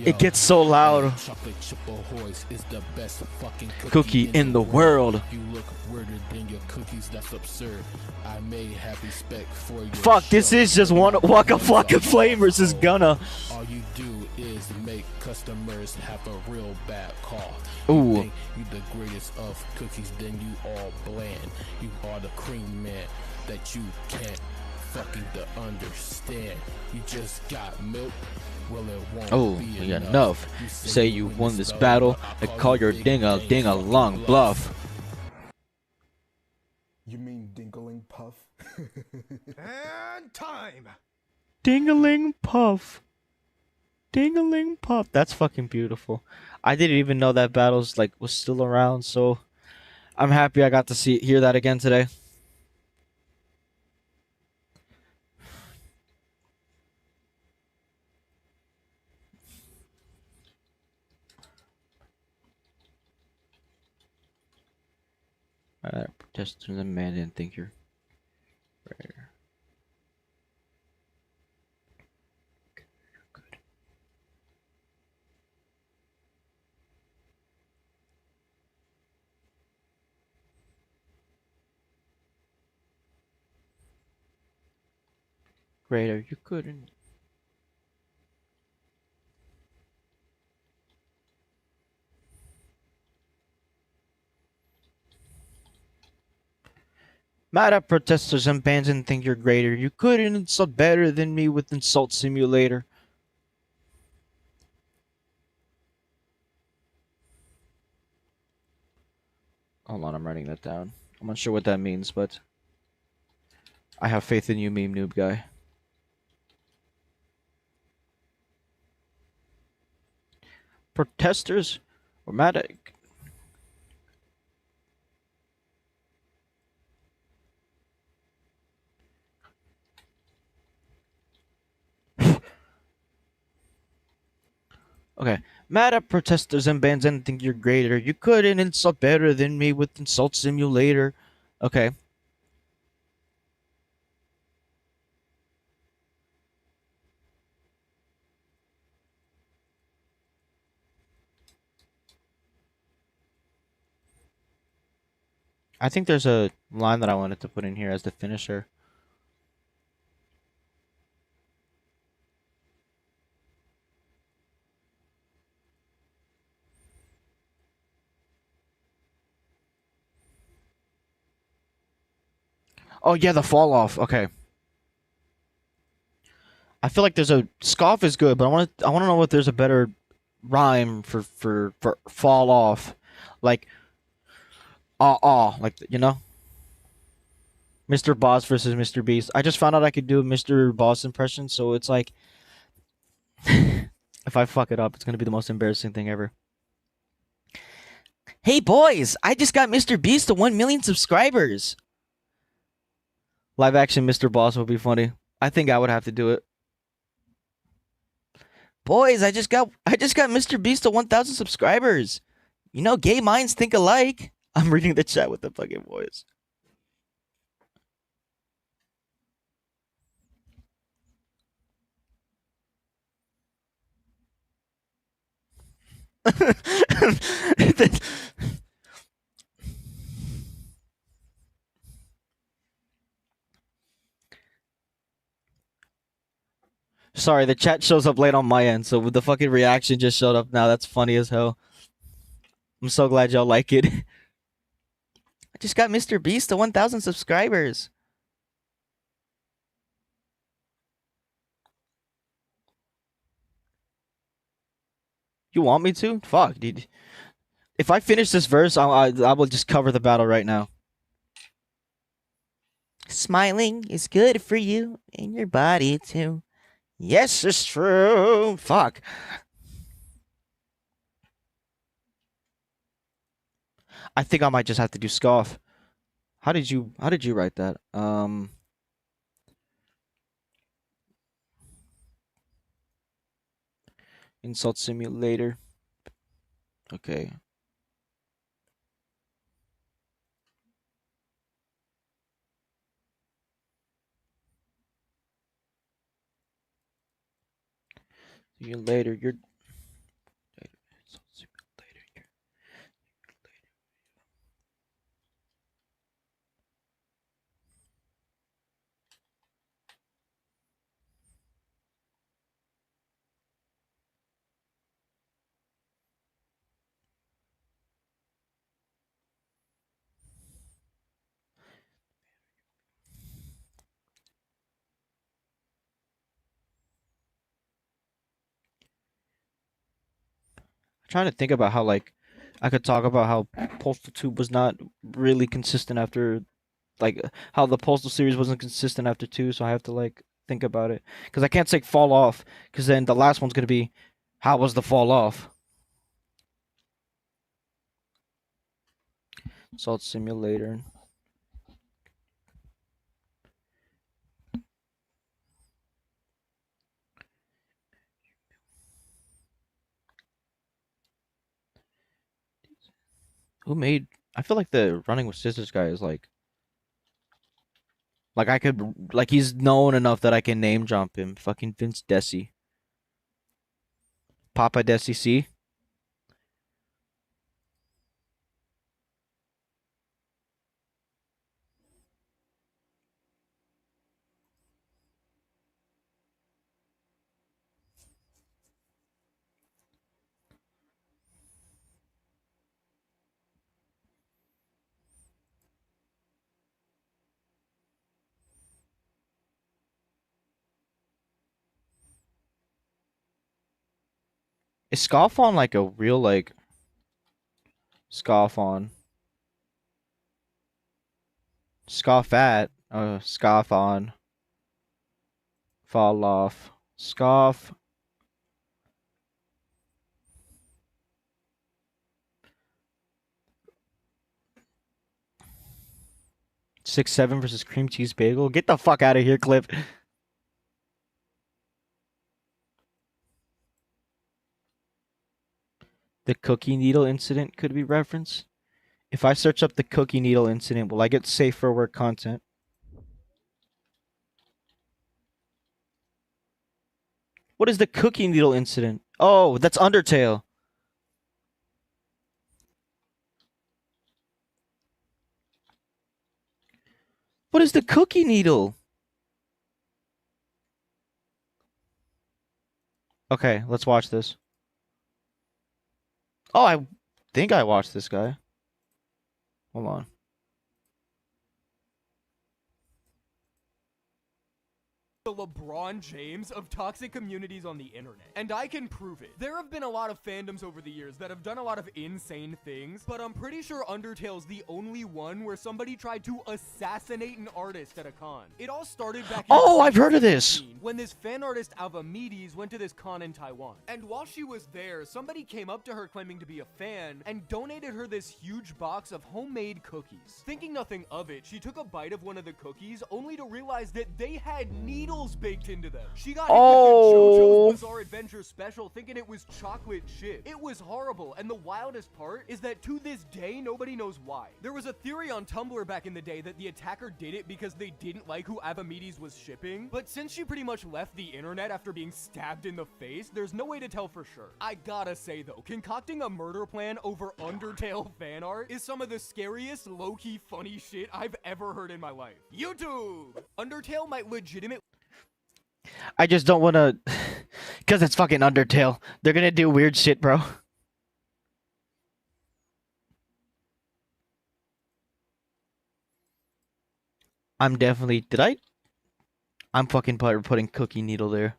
It gets so loud. Chocolate chip Ahoy's is the best fucking Cookie in the world. You look weirder than your cookies, that's absurd. I may have respect for your Fuck, this is just one Waka Flocka Flame versus Gunna. All you do is make customers have a real bad call. Ooh. You think you the greatest of cookies, then you all bland. You are the cream man that you can't fucking understand. You just got milk. Well, it won't Oh, be enough. You Say you won this battle, I call your ding a long bluff. You mean Dinkling Puff? And time. Ding-a-ling puff. Ding-a-ling puff. That's fucking beautiful. I didn't even know that battles was still around, so I'm happy I got to hear that again today. Just to the man didn't think you're rare. Okay, good. Great, are you good? Mad at protesters and bans and think you're greater. You couldn't insult better than me with Insult Simulator. Hold on, I'm writing that down. I'm not sure what that means, but I have faith in you, meme noob guy. Protesters were mad at... Okay. Mad at protesters and bans and think you're greater. You couldn't insult better than me with Insult Simulator. Okay. I think there's a line that I wanted to put in here as the finisher. Oh yeah, the fall off. Okay. I feel like there's a scoff is good, but I want to know if there's a better rhyme for fall off, like like Mr. Boss versus Mr. Beast. I just found out I could do a Mr. Boss impression, so it's like if I fuck it up, it's gonna be the most embarrassing thing ever. Hey boys, I just got Mr. Beast to 1 million subscribers. Live action Mr. Boss would be funny. I think I would have to do it. Boys, I just got Mr. Beast to 1,000 subscribers. You know, gay minds think alike. I'm reading the chat with the fucking voice. Sorry, the chat shows up late on my end, so the fucking reaction just showed up now. That's funny as hell. I'm so glad y'all like it. I just got Mr. Beast to 1,000 subscribers. You want me to? Fuck, dude. If I finish this verse, I will just cover the battle right now. Smiling is good for you and your body too. Yes, it's true. Fuck. I think I might just have to do scoff. How did you write that? Insult simulator. Okay. See you later. You're insult simulator. Trying to think about how like I could talk about how Postal 2 was not really consistent after like how the Postal series wasn't consistent after 2, so I have to like think about it because I can't say fall off because then the last one's gonna be how was the fall off? Salt simulator. Who made? I feel like the Running with Scissors guy is like I could like he's known enough that I can name drop him. Fucking Vince Desi. Papa Desi C. Is Scoff on like a real like Scoff on? Scoff at Scoff on. Fall off. Scoff. Six seven versus cream cheese bagel. Get the fuck out of here, Clip. The cookie needle incident could be referenced. If I search up the cookie needle incident, will I get safe for work content? What is the cookie needle incident? Oh, that's Undertale. What is the cookie needle? Okay, let's watch this. Oh, I think I watched this guy. Hold on. the LeBron James of toxic communities on the internet. And I can prove it. There have been a lot of fandoms over the years that have done a lot of insane things, but I'm pretty sure Undertale's the only one where somebody tried to assassinate an artist at a con. It all started back in Oh, I've heard of this. 2016, when this fan artist Avamides went to this con in Taiwan. And while she was there, somebody came up to her claiming to be a fan and donated her this huge box of homemade cookies. Thinking nothing of it, she took a bite of one of the cookies only to realize that they had needles baked into them. She got hit with the JoJo's Bizarre Adventure special thinking it was chocolate chip. It was horrible, and the wildest part is that to this day, nobody knows why. There was a theory on Tumblr back in the day that the attacker did it because they didn't like who Avamides was shipping, but since she pretty much left the internet after being stabbed in the face, there's no way to tell for sure. I gotta say though, concocting a murder plan over Undertale fan art is some of the scariest, low-key funny shit I've ever heard in my life. YouTube! Undertale might legitimately... I just don't want to, because it's fucking Undertale. They're gonna do weird shit, bro. I'm definitely, I'm fucking putting cookie needle there.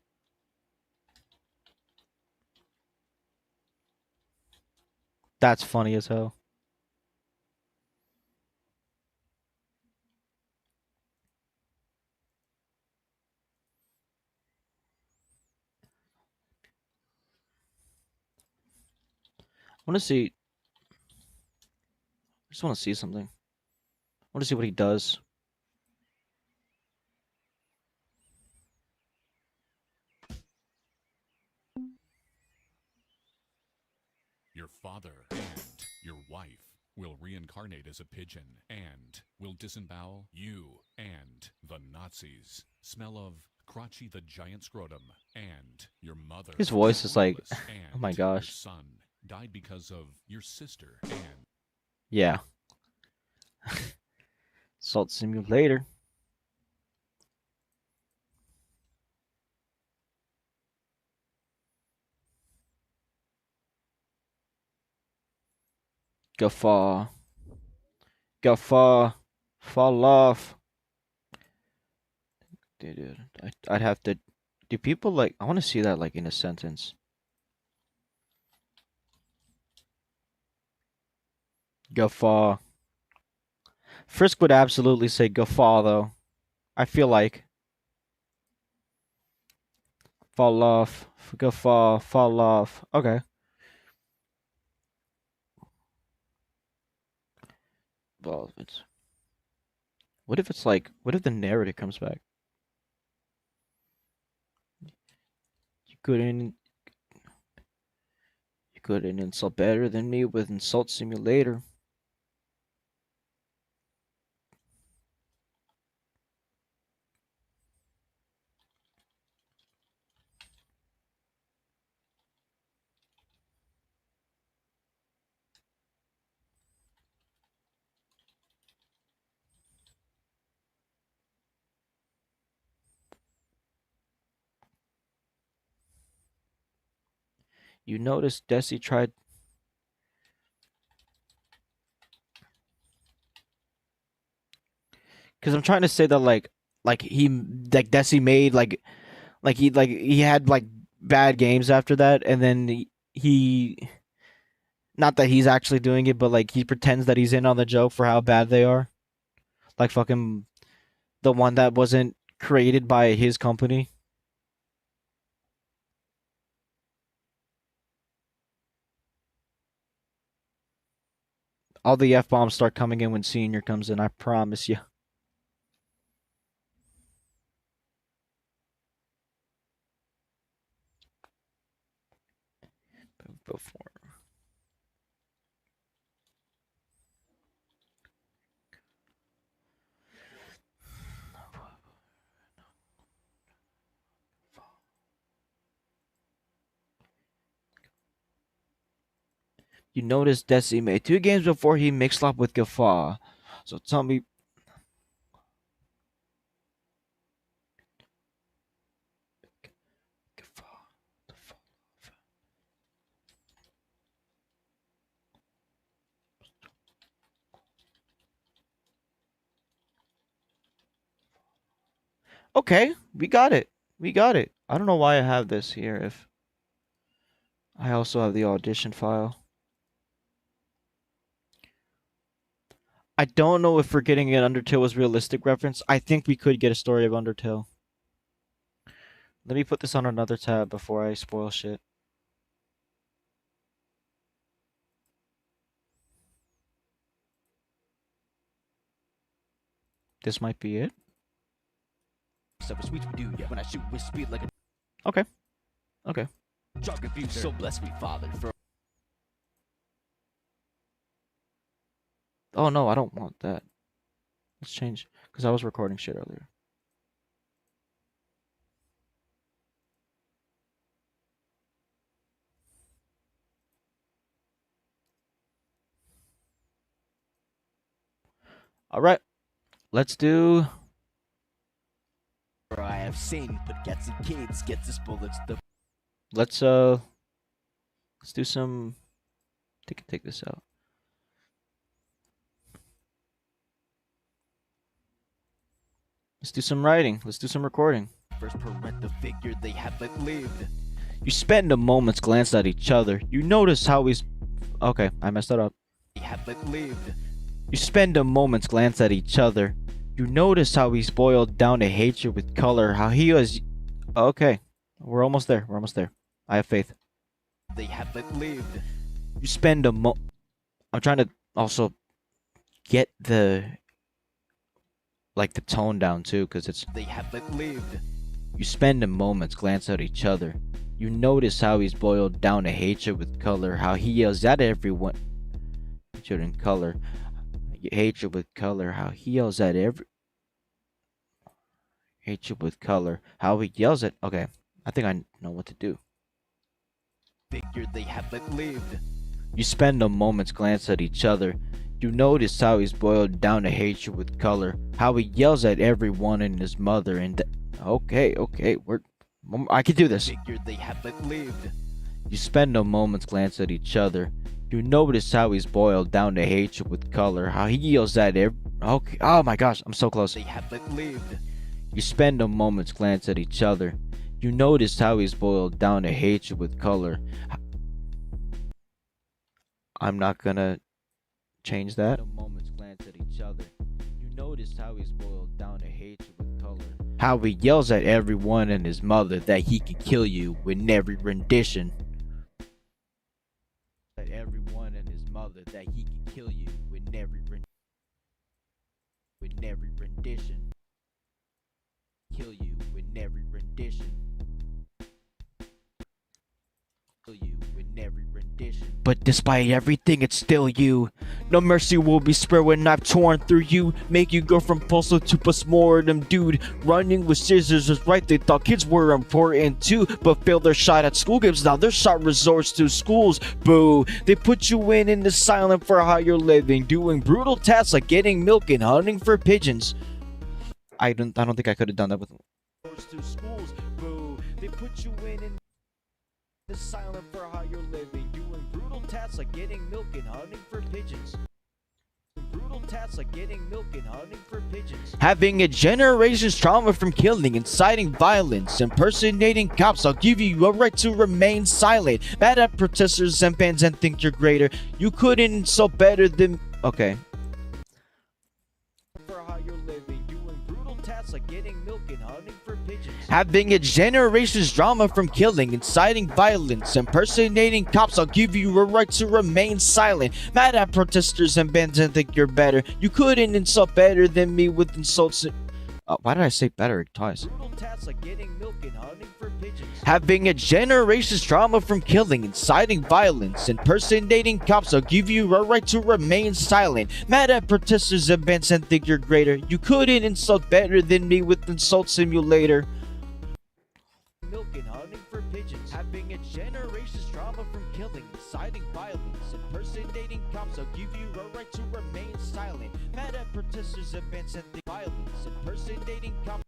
That's funny as hell. I want to see. I just want to see something. I want to see what he does. Your father and your wife will reincarnate as a pigeon and will disembowel you and the Nazis. Smell of Crotchy the giant scrotum and your mother. His voice is like, and oh my gosh. Your son died because of your sister and Yeah. Salt Simulator. Guffaw. Guffaw. Fall off. Dude, I'd have to... Do people like... I want to see that like in a sentence. Guffaw. Frisk would absolutely say guffaw though. I feel like. Fall off. Guffaw. Fall off. Okay. Well, it's... What if it's like... What if the narrator comes back? You couldn't insult better than me with Insult Simulator. You notice Desi tried... Because I'm trying to say that like Desi made he had like bad games after that, and then he not that he's actually doing it, but like he pretends that he's in on the joke for how bad they are. Like fucking the one that wasn't created by his company. All the F-bombs start coming in when Senior comes in, I promise you. Before. You notice Desi made 2 games before he mixed up with Guffaw. So tell me... Okay, we got it. We got it. I don't know why I have this here if I also have the audition file. I don't know if we're getting an Undertale was realistic reference. I think we could get a story of Undertale. Let me put this on another tab before I spoil shit. This might be it. Sweet do yeah when I shoot with speed like a Okay. Okay. drug abuse. So bless me, Father, for Oh no, I don't want that. Let's change because I was recording shit earlier. All right. Let's do I have seen, but gets and kids gets his bullets. The let's do some take this out. Let's do some writing. Let's do some recording. first parental figure they haven't lived. You spend a moment's glance at each other. You notice how he's okay, I messed that up. They haven't lived. You spend a moment's glance at each other. You notice how he's boiled down to hatred with color. How he was okay. We're almost there. We're almost there. I have faith. They haven't lived. You spend a I'm trying to also get the like the tone down too, because it's They haven't lived. you spend a moment's glance at each other. You notice how he's boiled down to hatred with color. How he yells at everyone. Hatred and color. Hatred with color. How he yells at every hatred with color. How he yells at. Okay, I think I know what to do. Figure they haven't lived. You spend a moment's glance at each other. You notice how he's boiled down to hatred with color. How he yells at everyone and his mother. And okay, I can do this. Figure they haven't lived. You spend a moment's glance at each other. You notice how he's boiled down to hatred with color. How he yells at okay. Oh my gosh, I'm so close. They haven't lived. You spend a moment's glance at each other. You notice how he's boiled down to hatred with color. I'm not gonna change that. A moment's glance at each other. You notice how he's boiled down to hatred with color. How he yells at everyone and his mother that he can kill you in every rendition. At everyone and his mother that he can kill you in every rendition. Kill you in every rendition. Kill you in every rendition. But despite everything, it's still you. No mercy will be spared when I've torn through you. Make you go from Postal to postmortem, dude. Running with scissors is right. They thought kids were important too, but failed their shot at school games. Now their shot resorts to schools. Boo. They put you in the silent for how you're living, doing brutal tasks like getting milk and hunting for pigeons. I don't think I could have done that with to schools. Boo. They put you in the silent for how you're living, doing brutal tasks like getting milk and hunting for pigeons. Brutal tasks like getting milk and hunting for pigeons. Having a generation's trauma from killing, inciting violence, impersonating cops. I'll give you a right to remain silent. Mad at protesters and fans and think you're greater. You couldn't insult better than. Okay. For how you're living, doing brutal tasks like getting milk and hunting for pigeons. Having a generation's drama from killing, inciting violence, impersonating cops. I'll give you a right to remain silent. Mad at protesters and bands and think you're better. You couldn't insult better than me with insults. Why did I say better twice? Brutal tasks like getting milk and hunting for pigeons. Having a generation's trauma from killing, inciting violence, impersonating cops. I'll give you a right to remain silent. Mad at protesters and bands and think you're greater. You couldn't insult better than me with insult simulator. Milk and hunting for pigeons. Having a generation's trauma from killing, inciting violence, impersonating cops. I'll give you a right to remain silent. Mad at protesters and bands and think violence, impersonating cops.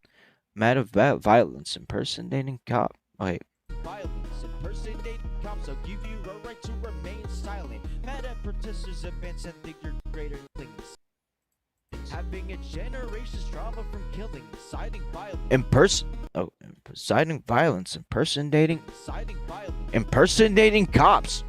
Mad at violence, impersonating cop. Wait. Violence, impersonating cops. I'll give you a right to remain silent. Mad at protesters and bands and think you're greater things. Having a generation's trauma from killing, inciting violence. Inciting violence, impersonating Violence. impersonating cops.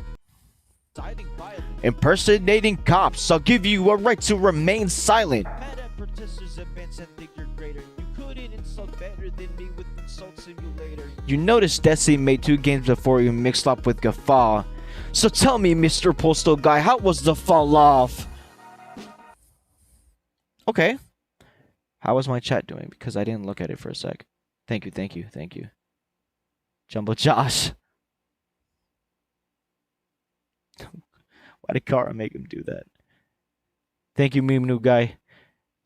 Inciting violence. Impersonating cops. I'll give you a right to remain silent. Mad at protesters advance and think you're greater. You couldn't insult better than me with Insult Simulator. You noticed Desi made 2 games before you mixed up with Guffaw. So tell me, Mr. Postal Guy, how was the fall off? Okay. How was my chat doing? Because I didn't look at it for a sec. Thank you, thank you, thank you. Jumbo Josh. Why did Kara make him do that? Thank you, meme new guy.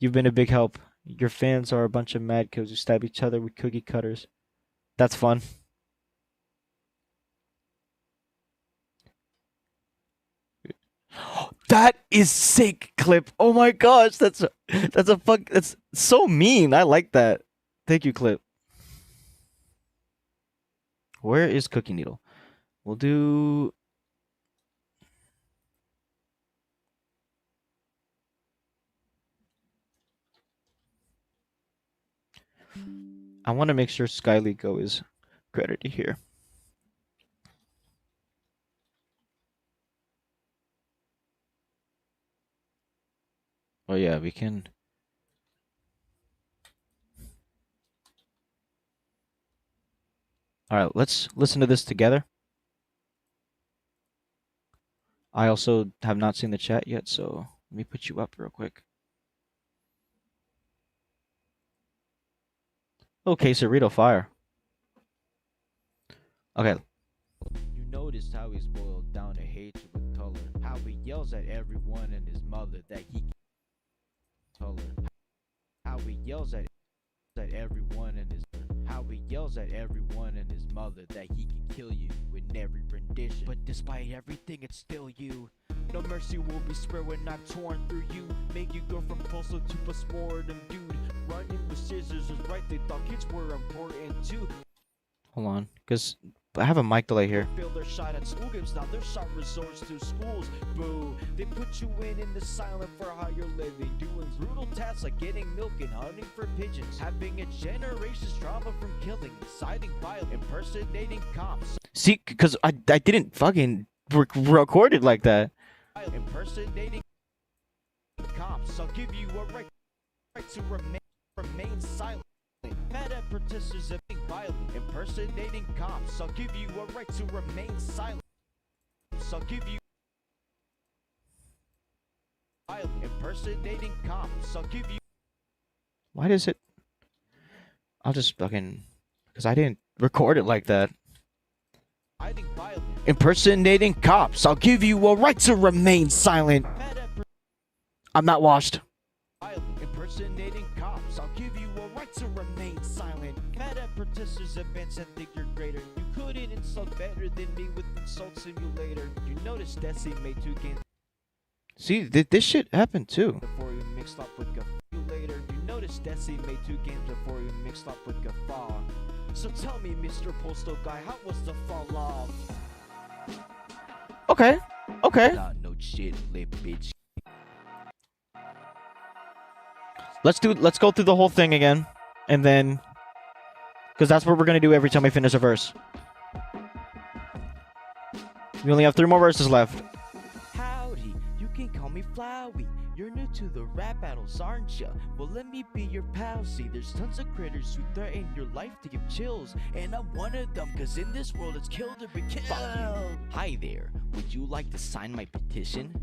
You've been a big help. Your fans are a bunch of mad kids who stab each other with cookie cutters. That's fun. That is sick clip. Oh my gosh, that's so mean. I like that. Thank you, clip. Where is Cookie Needle? We'll do I want to make sure Skylico is credited here. Oh yeah, we can. All right, let's listen to this together. I also have not seen the chat yet, so let me put you up real quick. Okay, Cerrito fire. Okay. You noticed how he's boiled down to hatred with color. How he yells at everyone and his mother that he color. How he yells at everyone and his mother that he can kill you in every rendition. But despite everything, it's still you. No mercy will be spared when I'm torn through you. Make you go from Postal to postmortem, dude. Running with scissors was right, they thought kids were important too. Hold on, because I have a mic delay here. Fail their shot at school games, now their shot resorts to schools. Boo, they put you in the silent for how you're living. Doing brutal tasks like getting milk and hunting for pigeons. Having a generation's trauma from killing, inciting violence, impersonating cops. See, because I didn't fucking record it like that. Impersonating cops. I'll give you a right to remain silent. Mad at protesters and being violent. Impersonating cops. I'll give you a right to remain silent. I'll give you violent. Impersonating cops. I'll give you. Why does it? I'll just fucking, because I didn't record it like that. Impersonating cops. I'll give you a right to remain silent. I'm not washed. Impersonating cops. I'll give you a right to remain silent. Mad at protesters advance and think you're greater. You couldn't insult better than me with Insult Simulator. You noticed Desi made 2 games. See, this shit happened too. Before you mixed up with Guffaw later. You noticed Desi made 2 games before you mixed up with Guffaw. So tell me, Mr. Postal Guy, how was the fall off? Okay. Okay. Not no shit, lip bitch. Let's go through the whole thing again, and then, because that's what we're gonna do every time we finish a verse. We only have 3 more verses left. Howdy, you can call me Flowey. You're new to the rap battles, aren't ya? Well, let me be your pal. See, there's tons of critters who threaten your life to give chills, and I'm one of them, cause in this world it's kill to be killed. Fuck you. Hi there, would you like to sign my petition?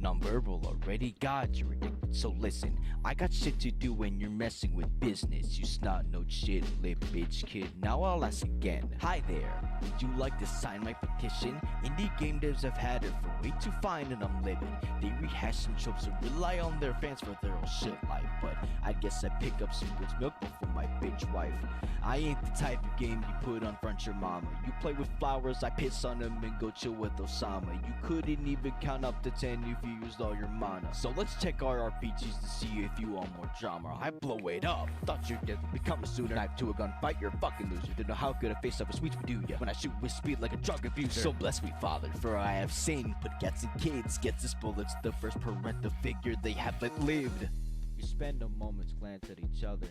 Nonverbal already got you addicted, so listen. I got shit to do when you're messing with business. You snot no shit, lip bitch kid. Now I'll ask again. Hi there, would you like to sign my petition? Indie game devs have had it for way too fine and I'm living. They rehash some tropes and rely on their fans for their own shit life. But I guess I pick up some good's milk before my bitch wife. I ain't the type of game you put on front your mama. You play with flowers, I piss on them and go chill with Osama. You couldn't even count up to 10 if you used all your mana. So let's check our RP speeches to see if you want more drama. I blow it up. Thought you're dead, become a sooner. Knife to a gunfight, you're a fucking loser. Didn't know how good a face of a speech would do ya. When I shoot with speed like a drug abuser. So bless me, Father, for I have sinned. But cats and kids gets this bullets, the first parental figure they haven't lived. You spend a moment's glance at each other.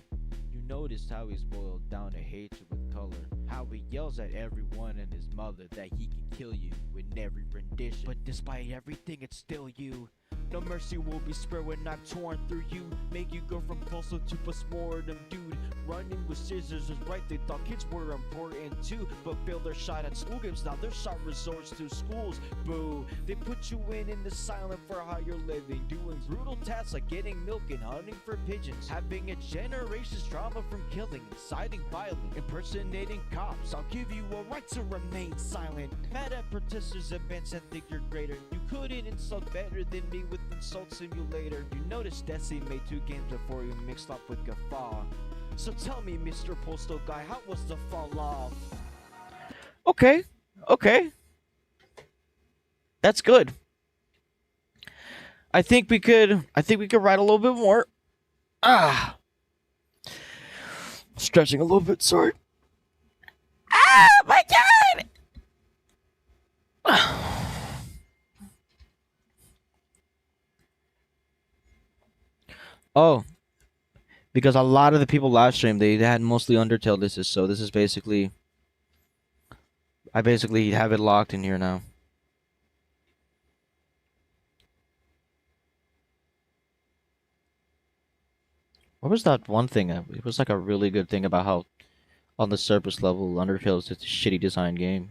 You notice how he's boiled down to hatred with color. How he yells at everyone and his mother that he can kill you in every rendition. But despite everything, it's still you. No mercy will be spared when I'm torn through you. Make you go from Postal to postmortem, dude. Running with scissors is right, they thought kids were important too. But failed their shot at school games, now their shot resorts to schools. Boo, they put you in the silent for how you're living. Doing brutal tasks like getting milk and hunting for pigeons. Having a generation's trauma from killing, inciting violence, impersonating cops. I'll give you a right to remain silent. Mad at protesters advance and think you're greater. You couldn't insult better than me with Insult Simulator. You noticed Desi made 2 games before you mixed up with Gaffa. So tell me, Mr. Postal Guy, how was the fall off? Okay. That's good. I think we could write a little bit more. Stretching a little bit, sorry. My God! Oh, because a lot of the people live stream, they had mostly Undertale discs, so this is basically, I basically have it locked in here now. What was that one thing? It was like a really good thing about how, on the surface level, Undertale is just a shitty design game.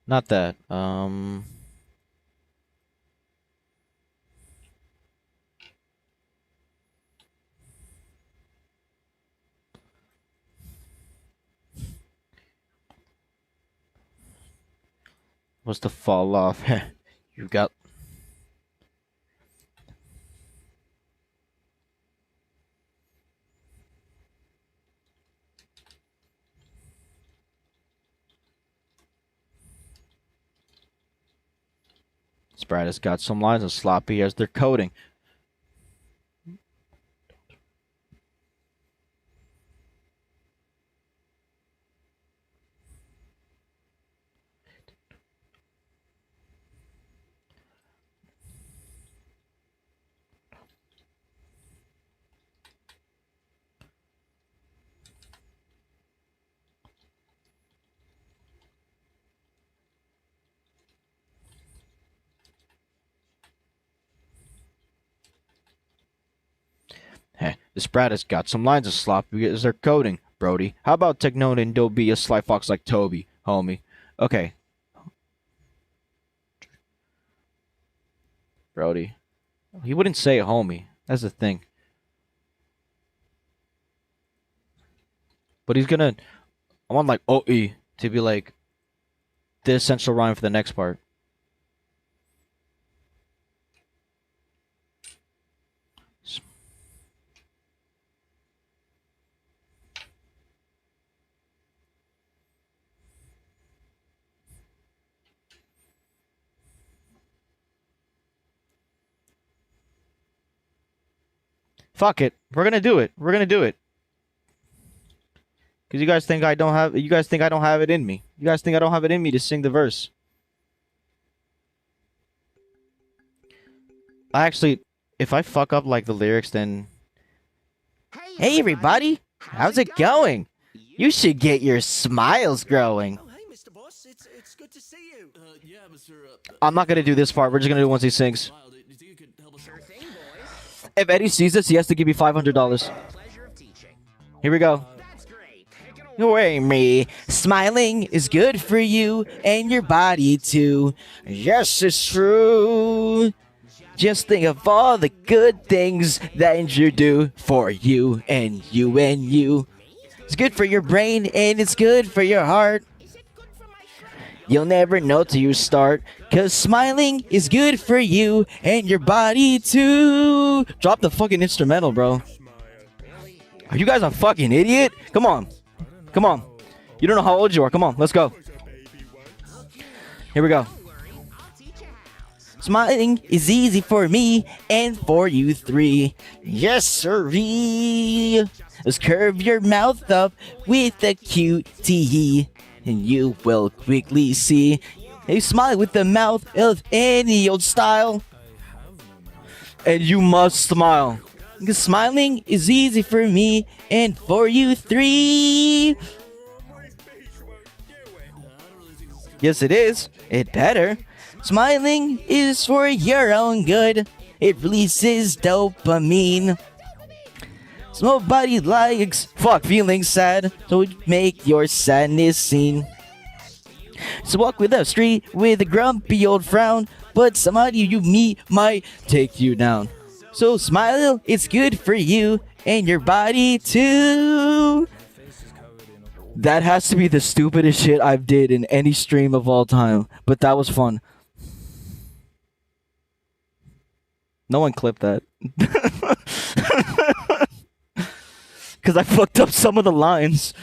Not that, what's the fall off? You got. Sprite has got some lines as sloppy as they're coding. The Sprat has got some lines of sloppy as they're coding, Brody. How about Technone and don't be a sly fox like Toby, homie? Okay. Brody. He wouldn't say homie. That's the thing. But he's gonna... I want like OE to be like the essential rhyme for the next part. Fuck it. We're gonna do it. We're gonna do it. Cause you guys think I don't have it in me. You guys think I don't have it in me to sing the verse. I actually, if I fuck up like the lyrics, then hey everybody, how's it going? You should get your smiles growing. Oh, hey, Mr. Boss, it's good to see you. Yeah, but sir, I'm not gonna do this part. We're just gonna do it once he sings. Lyle, do you think you could help us out? Thing, boys. If Eddie sees this, he has to give me $500. Pleasure of teaching. Here we go. That's great. Take it away. Don't worry me. Smiling is good for you and your body too. Yes, it's true. Just think of all the good things that you do for you and you and you. It's good for your brain and it's good for your heart. You'll never know till you start, 'cause smiling is good for you and your body too. Drop the fucking instrumental, bro. Are you guys a fucking idiot? Come on. Come on. You don't know how old you are. Come on, let's go. Here we go. Smiling is easy for me and for you three. Yes, sirree. Just curve your mouth up with a QTE, and you will quickly see a smile with the mouth of any old style. And you must smile. Because smiling is easy for me and for you three. Yes, it is. It better. Smiling is for your own good. It releases dopamine. So nobody likes feeling sad, so make your sadness seen. So walk with the street with a grumpy old frown, but somebody you meet might take you down. So smile, it's good for you and your body too. That has to be the stupidest shit I've did in any stream of all time, but that was fun. No one clipped that. Because I fucked up some of the lines.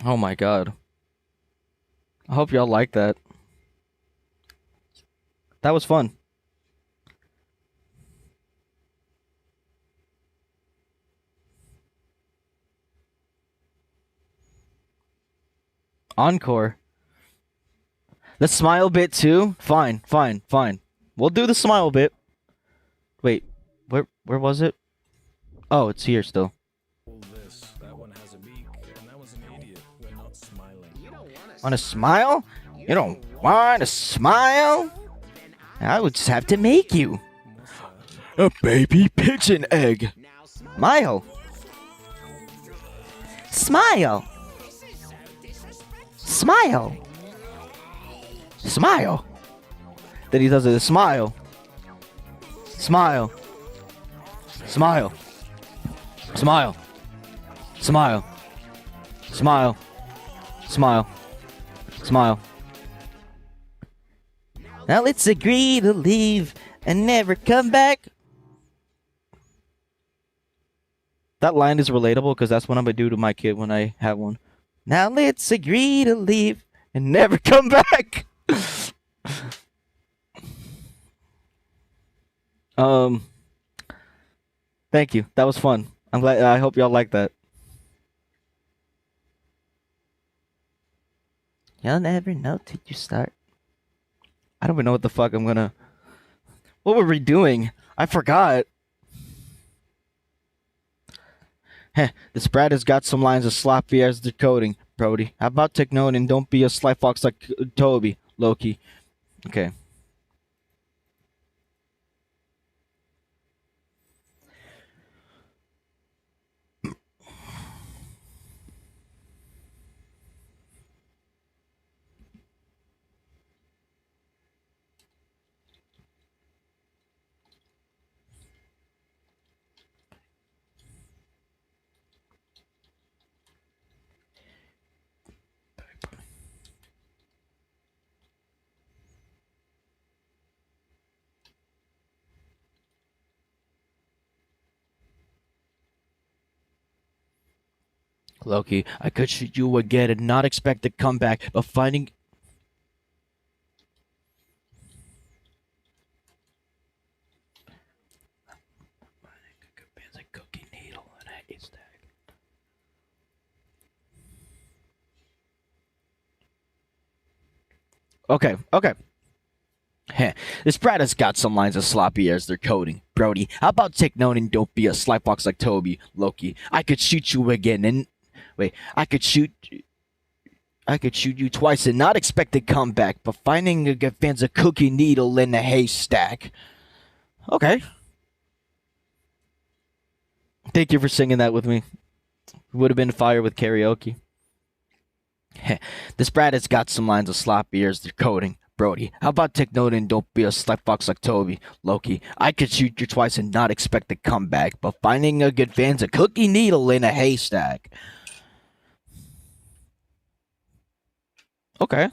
Oh my god. I hope y'all like that. That was fun. Encore. The smile bit too? Fine. We'll do the smile bit. Wait, where was it? Oh, it's here still. That one has a beak, and that one's an idiot. We're not smiling. Want to smile? You don't want to smile? I would just have to make you. A baby pigeon egg. Smile. Smile. Smile. Smile. Then he does it. Smile. Smile. Smile. Smile. Smile. Smile. Smile. Smile. Now let's agree to leave and never come back. That line is relatable because that's what I'm gonna do to my kid when I have one. Now let's agree to leave and never come back. Thank you. That was fun. I'm glad. I hope y'all like that. You'll never know till you start. I don't even know what the fuck I'm gonna. What were we doing? I forgot. Heh, this Brad has got some lines as sloppy as decoding, Brody. How about take note and don't be a sly fox like Toby, Loki. Okay. Loki, I could shoot you again and not expect to come back, but finding... a cookie needle and a haystack. Okay. Heh, this Brad has got some lines as sloppy as they're coding. Brody, how about take note and don't be a sly fox like Toby, Loki. I could shoot you again and... Wait, I could shoot you twice and not expect to come back, but finding a good fan's a cookie needle in a haystack. Okay. Thank you for singing that with me. Would have been fire with karaoke. This Brad has got some lines of sloppy as they're coding. Brody, how about take note and don't be a sly fox like Toby, Loki. I could shoot you twice and not expect to come back, but finding a good fan's a cookie needle in a haystack. Okay.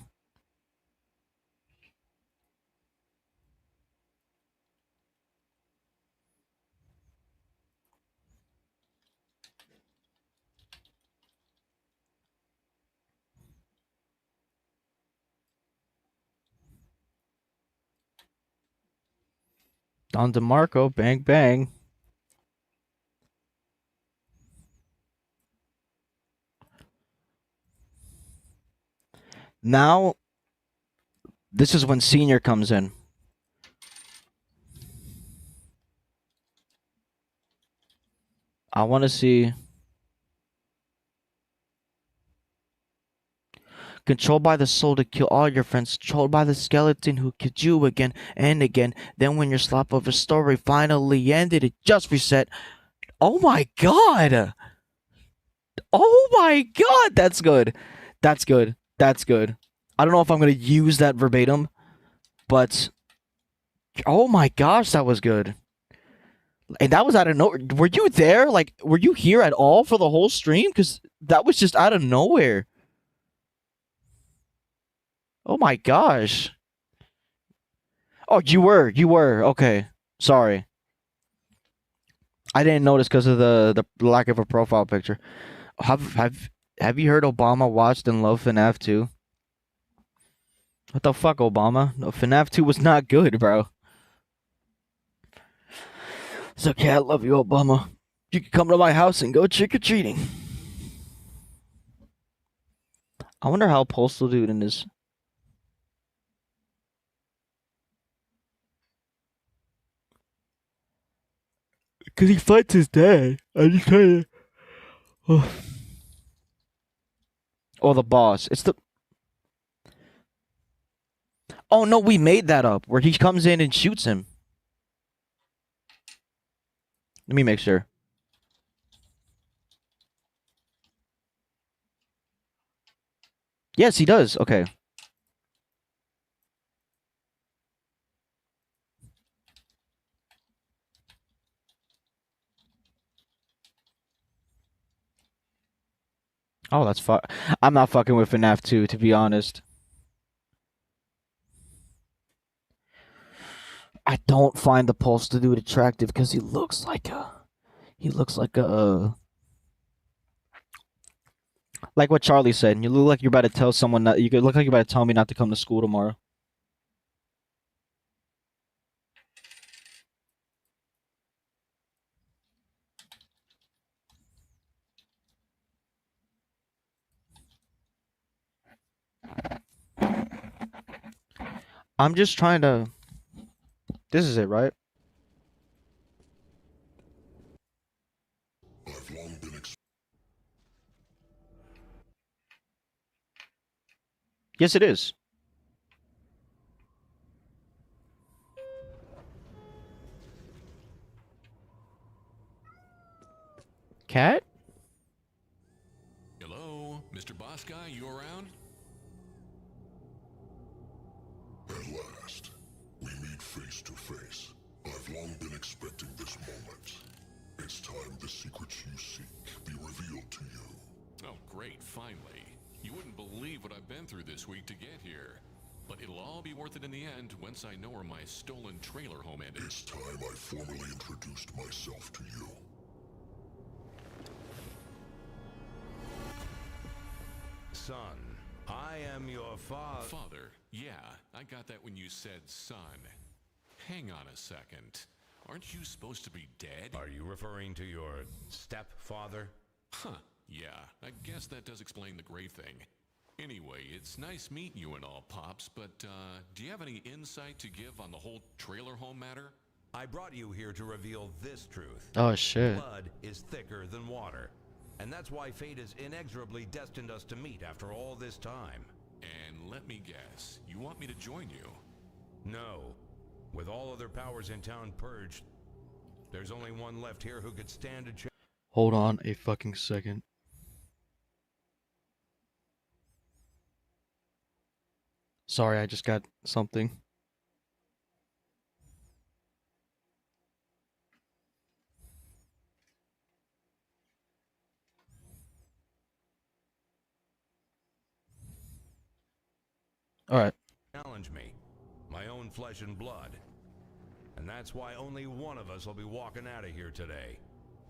Don DeMarco, bang bang. Now, this is when Senior comes in. I want to see. Controlled by the soul to kill all your friends. Controlled by the skeleton who killed you again and again. Then when your slap of a story finally ended, it just reset. Oh my god! Oh my god! That's good. That's good. That's good. I don't know if I'm going to use that verbatim, but oh my gosh, that was good. And that was out of nowhere. Were you there? Like, were you here at all for the whole stream? Because that was just out of nowhere. Oh my gosh. Oh, you were. You were. Okay. Sorry. I didn't notice because of the lack of a profile picture. Have you heard Obama watched and loved FNAF 2? What the fuck, Obama? No, FNAF 2 was not good, bro. It's okay, I love you, Obama. You can come to my house and go trick-or-treating. I wonder how Postal Dude in his... Because he fights his dad. I just trying to... Oh. Oh, the boss. It's the... Oh, no, we made that up. Where he comes in and shoots him. Let me make sure. Yes, he does. Okay. Oh, that's fuck. I'm not fucking with FNAF 2, to be honest. I don't find the Postal Dude attractive because he looks like a... He looks like a... Like what Charlie said. You look like you're about to tell someone that... You could look like you're about to tell me not to come to school tomorrow. I'm just trying to... This is it, right? I've long been Yes, it is. Cat? Hello, Mr. Boss Guy, you around? At last, we meet face to face. I've long been expecting this moment. It's time the secrets you seek be revealed to you. Oh, great, finally. You wouldn't believe what I've been through this week to get here. But it'll all be worth it in the end once I know where my stolen trailer home ended. It's time I formally introduced myself to you. Son, I am your father. Father, yeah, I got that when you said son. Hang on a second. Aren't you supposed to be dead? Are you referring to your stepfather? Huh, yeah, I guess that does explain the grave thing. Anyway, it's nice meeting you and all, Pops, but do you have any insight to give on the whole trailer home matter? I brought you here to reveal this truth. Oh, shit. Blood is thicker than water. And that's why fate has inexorably destined us to meet after all this time. And let me guess, you want me to join you? No. With all other powers in town purged, there's only one left here who could stand a chance. Hold on a fucking second. Sorry, I just got something. Alright. Challenge me. My own flesh and blood. And that's why only one of us will be walking out of here today.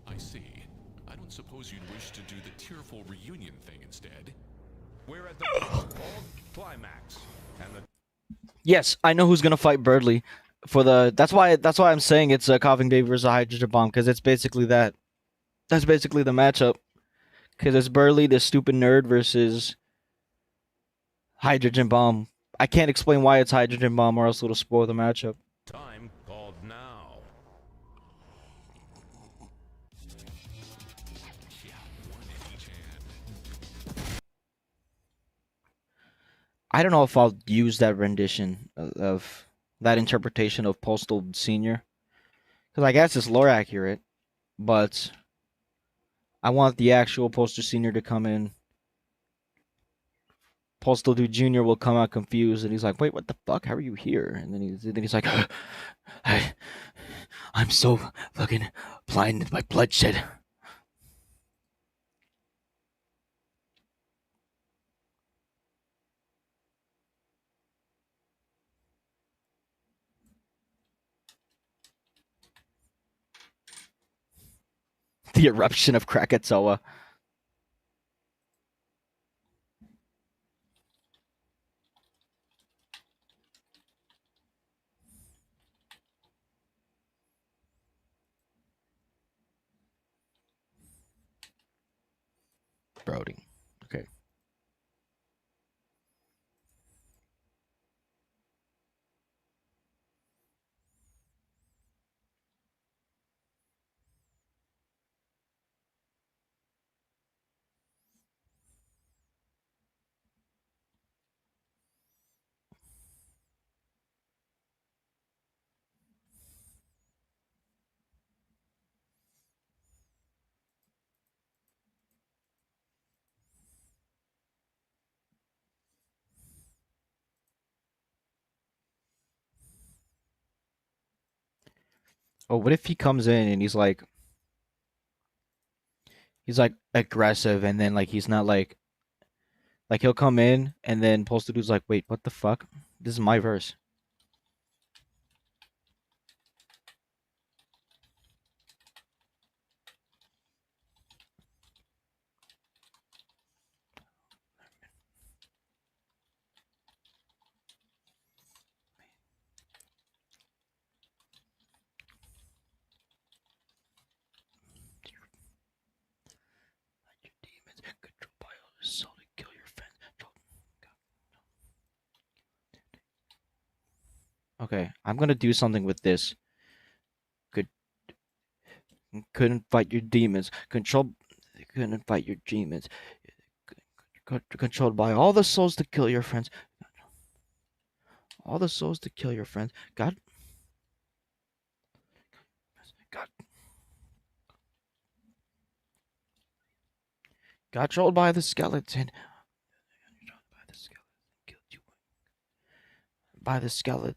I see. I don't suppose you'd wish to do the tearful reunion thing instead? We're at the called climax. And the Yes, I know who's gonna fight Birdly. for the that's why I'm saying it's a coughing baby versus a hydrogen bomb because it's basically that. That's basically the matchup. Because it's Burley, the stupid nerd, versus hydrogen bomb. I can't explain why it's hydrogen bomb, or else it'll spoil the matchup. Time called now. I don't know if I'll use that rendition of that interpretation of Postal Senior, because I guess it's lore accurate, but I want the actual Postal Senior to come in. Postal Dude Junior will come out confused, and he's like, "Wait, what the fuck? How are you here?" And then he's like, "I'm so fucking blinded by bloodshed." The eruption of Krakatoa. Brody. Okay. Oh, what if he comes in and he's like aggressive, and then like he's not like he'll come in and then Postal Dude's like, "Wait, what the fuck? This is my verse." Your demons control by others, so to kill your friends. Okay, I'm gonna do something with this. Could couldn't fight your demons. Couldn't fight your demons. Controlled by all the souls to kill your friends. All the souls to kill your friends. God. Controlled by the skeleton. By the skeleton. Killed you. By the skeleton.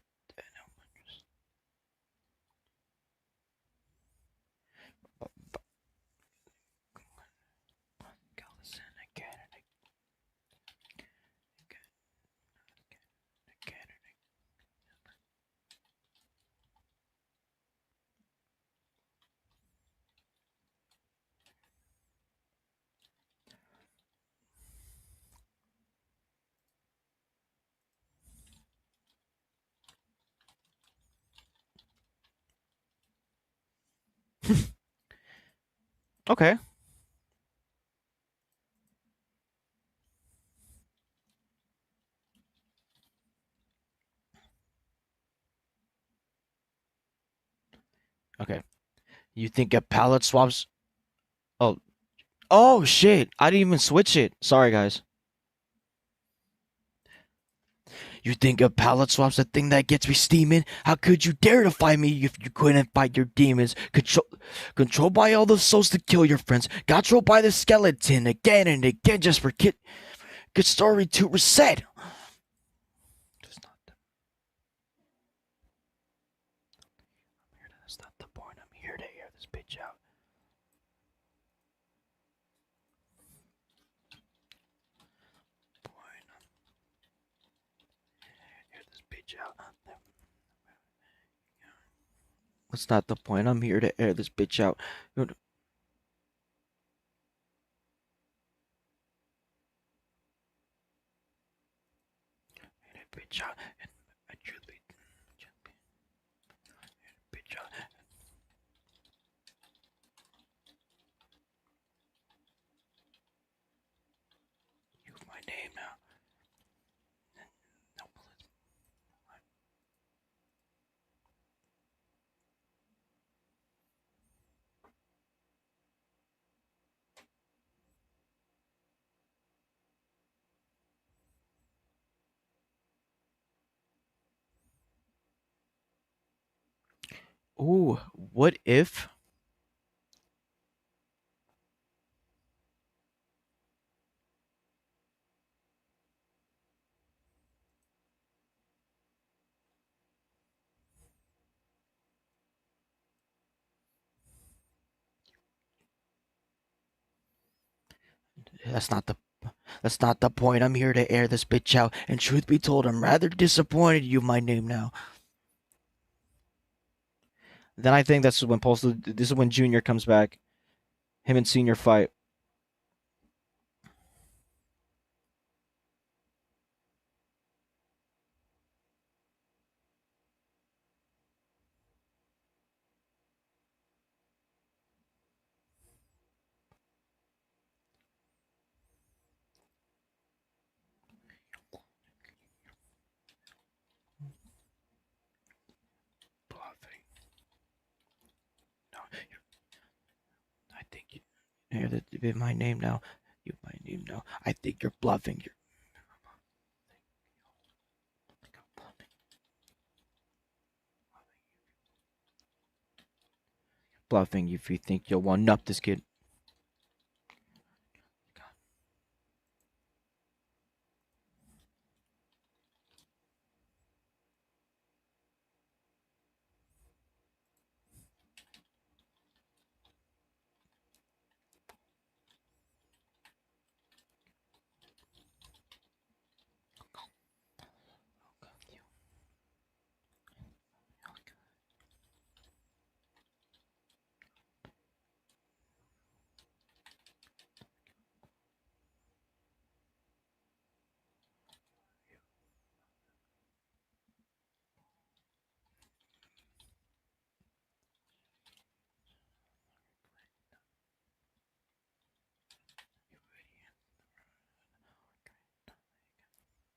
Okay. Okay. You think a palette swaps? Oh. Oh shit! I didn't even switch it. Sorry, guys. You think a palette swap's the thing that gets me steaming? How could you dare to fight me if you couldn't fight your demons? Controlled by all the souls to kill your friends. Controlled by the skeleton again and again just for good story to reset. That's not the point. I'm here to air this bitch out. That's not the point. I'm here to air this bitch out. Bitch out. And I truly. Ooh, what if? That's not the That's not the point. I'm here to air this bitch out. And truth be told, I'm rather disappointed you my name now. Then I think that's when Postal. This is when Junior comes back. Him and Senior fight. Bluffing. No, I think you hear that my name now. You my name now. I think you're bluffing. You're bluffing if you think you'll one up this kid.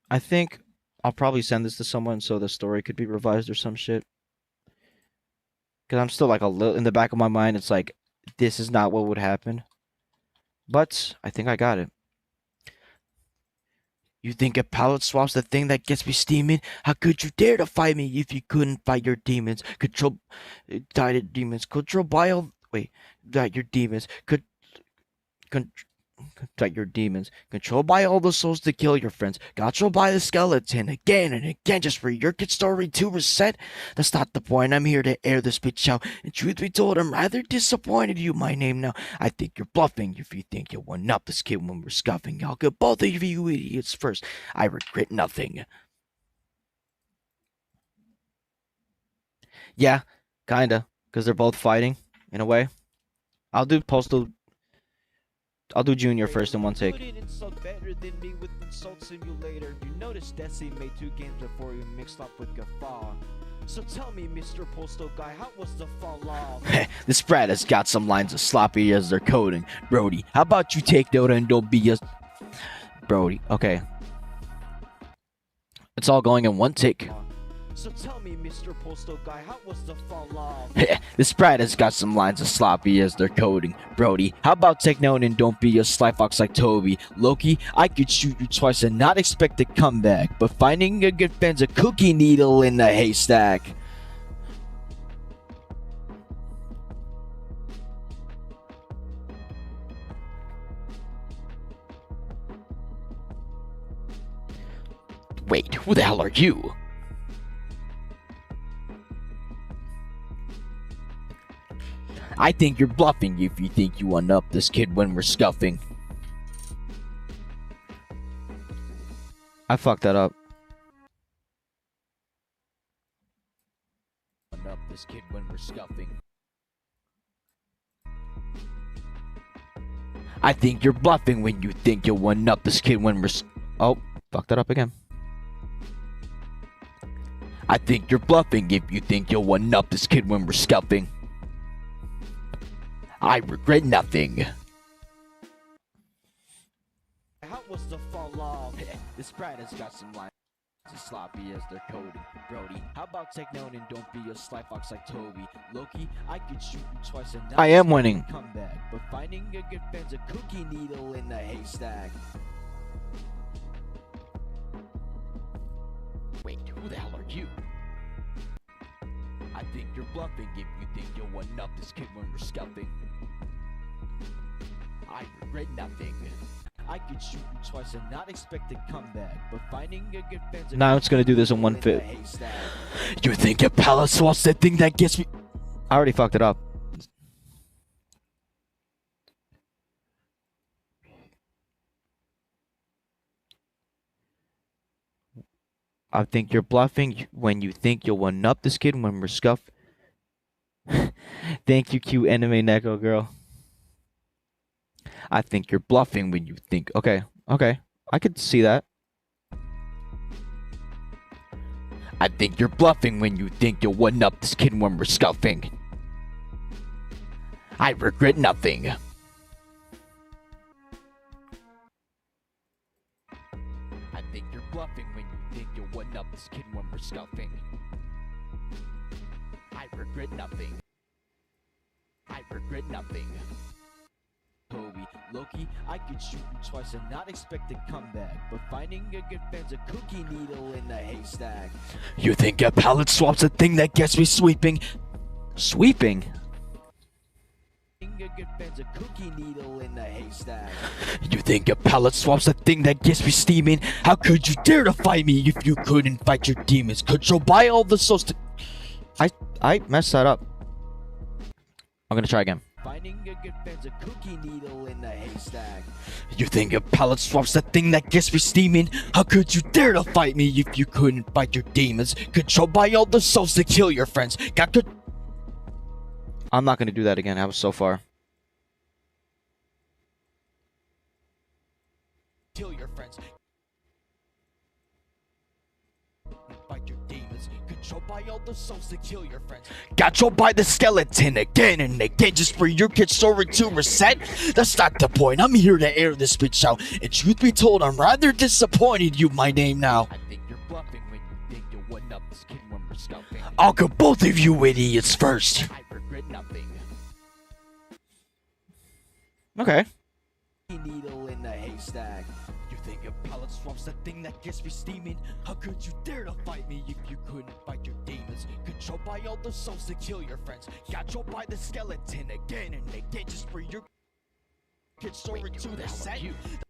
I think I'll probably send this to someone so the story could be revised or some shit. Because I'm still like a little in the back of my mind. It's like this is not what would happen. But I think I got it. You think a pallet swap's the thing that gets me steaming? How could you dare to fight me if you couldn't fight your demons? Died demons. Control bio. Wait, that your demons. That your demons. Controlled by all the souls to kill your friends. Controlled by the skeleton again and again just for your kid story to reset. That's not the point. I'm here to air this bitch out. And truth be told, I'm rather disappointed you my name now. I think you're bluffing if you think you'll one up this kid when we're scuffing. I'll get both of you idiots first. I regret nothing. Yeah, kinda. Because they're both fighting, in a way. I'll do Postal. I'll do Junior first in one take. Couldn't insult better than me with Insult Simulator. You noticed Desi made 2 games before you mixed up with Gaffa. So tell me, Mr. Postal Guy, how was the fall off? This brat has got some lines as sloppy as their coding. Brody, how about you take note and don't be a... Brody, okay. It's all going in one take. So tell me, Mr. Postal Guy, how was the fall off? This brat has got some lines as sloppy as their coding. Brody, how about take note and don't be a sly fox like Toby. Loki, I could shoot you twice and not expect a comeback, but finding a good fan's a cookie needle in the haystack. Wait, who the hell are you? I think you're bluffing if you think you one up this kid when we're scuffing. I fucked that up. One up this kid when we're scuffing. I think you're bluffing when you think you'll one up this kid when we're oh, fucked that up again. I think you're bluffing if you think you'll one up this kid when we're scuffing. I regret nothing. How was the fall off? This brat has got some lines as sloppy as their coding. Brody, how about take note and don't be a sly fox like Toby. Loki, I could shoot you twice and not I am winning. Come back, but finding a good fan's a cookie needle in the haystack. Wait, who the hell are you? I think you're bluffing if you think you'll one-up this kid when we're scuffing. I regret nothing. I could shoot you twice and not expect a comeback, but finding a good fan's a Now it's gonna do this in one fit. You think a pallet swap's the thing that gets me? I already fucked it up. I think you're bluffing when you think you'll one-up this kid when we're scuff. Thank you, cute anime Neko girl. I think you're bluffing when you think. Okay, okay. I could see that. I think you're bluffing when you think you'll one-up this kid when we're scuffing. I regret nothing. I think you're bluffing when you think you'll one-up this kid when we're scuffing. I regret nothing. I regret nothing. Toby, Loki, I could shoot you twice and not expect a comeback, but finding a good fan's a cookie needle in the haystack. You think a pallet swap's a thing that gets me sweeping? Sweeping? A good fan's a cookie needle in the haystack. You think a pallet swap's a thing that gets me steaming? How could you dare to fight me if you couldn't fight your demons? Could you buy all the souls to... I messed that up. I'm gonna try again. Finding a good fan's a cookie needle in the haystack. You think a pallet swap's the thing that gets me steaming? How could you dare to fight me if you couldn't fight your demons? Controlled by all the souls to kill your friends. Got good. I'm not gonna do that again. I was so far. Kill your friends. Fight your demons. Controlled by all the souls to kill your friends. Got you by the skeleton again and again just for your kid's story to reset. That's not the point. I'm here to air this bitch out. And truth be told, I'm rather disappointed you my name now. I think you're bluffing when you think you'll one-up this kid when we're scuffing. I'll kill both of you idiots first. I regret nothing. Okay. Needle in the haystack. You think a pallet swap's the thing that gets me steaming? How could you dare to fight me if you couldn't fight your demons? Controlled by all the souls to kill your friends. Got you by the skeleton again and again just for your kid's story to the set.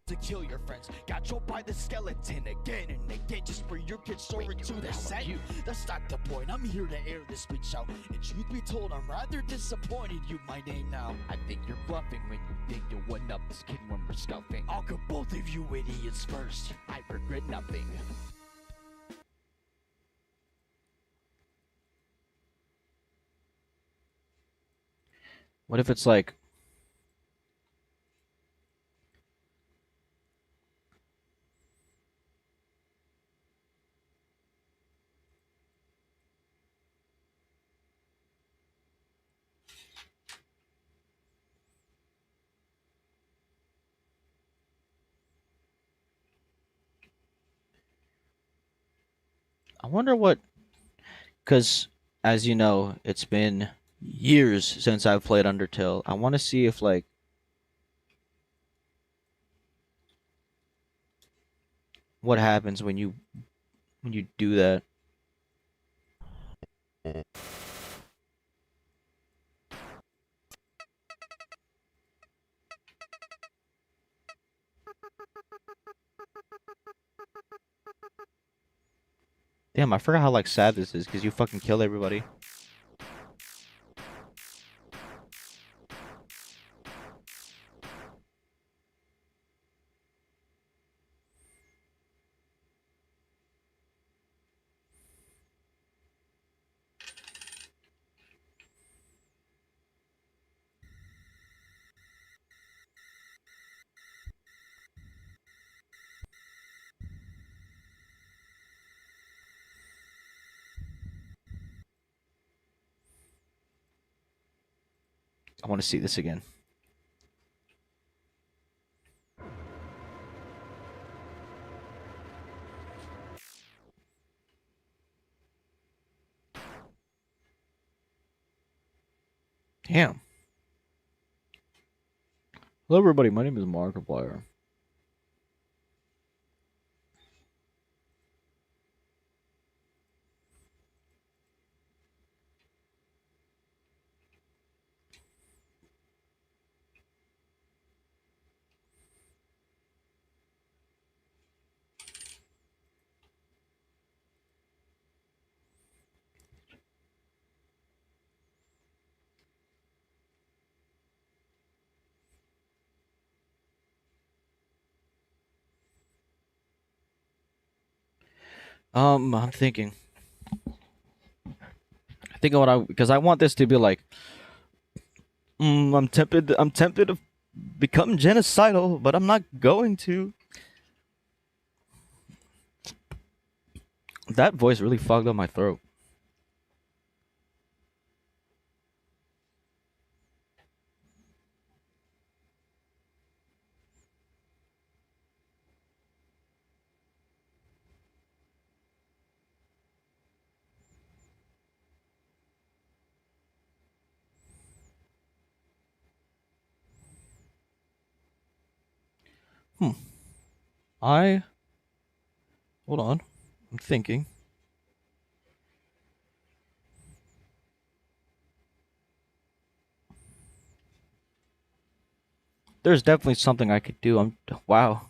To kill your friends. Got you by the skeleton again and again just for your kid's story to the set. That's not the point. I'm here to air this bitch out. And truth be told, I'm rather disappointed you my name now. I think you're bluffing when you think you'll one-up this kid when we're scuffing. I'll kill both of you idiots first. I regret nothing. What if it's like... I wonder what, because as you know, it's been years since I've played Undertale. I want to see if like what happens when you do that. Damn, I forgot how like sad this is because you fucking kill everybody. I want to see this again. Damn. Hello everybody, my name is Markiplier. I'm thinking. What I because I want this to be like. I'm tempted. I'm tempted to become genocidal, but I'm not going to. That voice really fogged up my throat. I hold on. I'm thinking. There's definitely something I could do. Wow.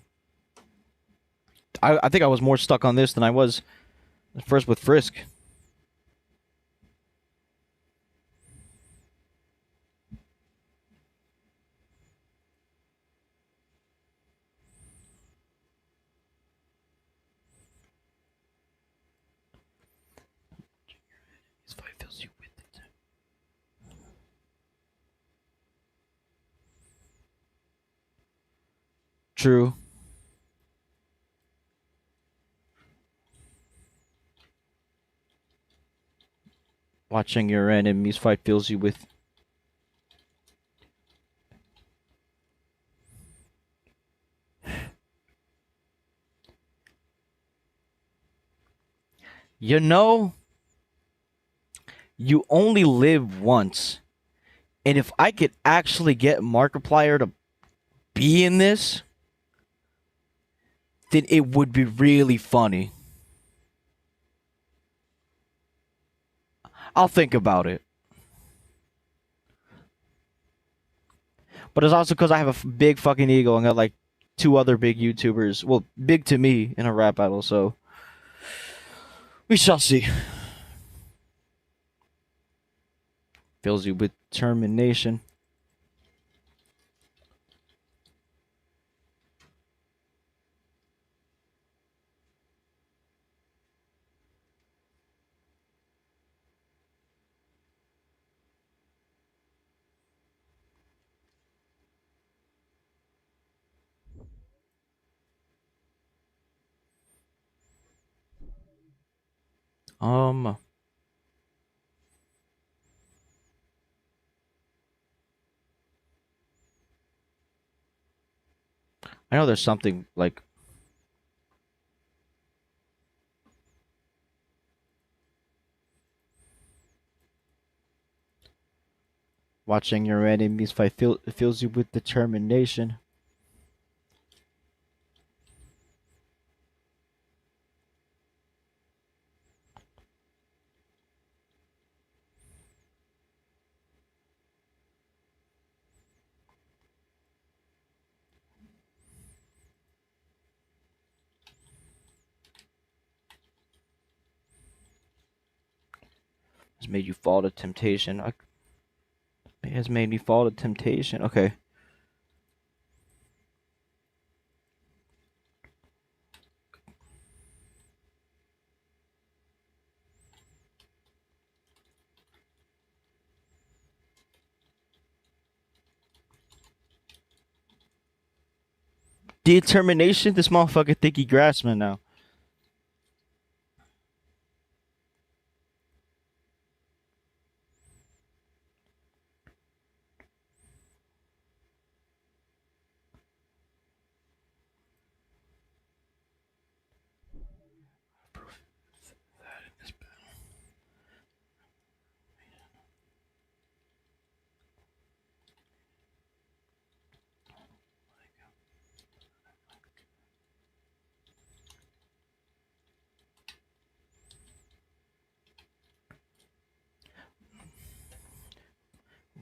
I think I was more stuck on this than I was first with Frisk. True. Watching your enemies fight fills you with. You know, you only live once. And if I could actually get Markiplier to be in this, then it would be really funny. I'll think about it. But it's also because I have a big fucking ego and got like 2 other big YouTubers. Well, big to me in a rap battle, so we shall see. Fills you with determination. I know there's something like watching your enemies fight fills you with determination. Has made you fall to temptation. It has made me fall to temptation. Okay. Determination? This motherfucker think he grasping now.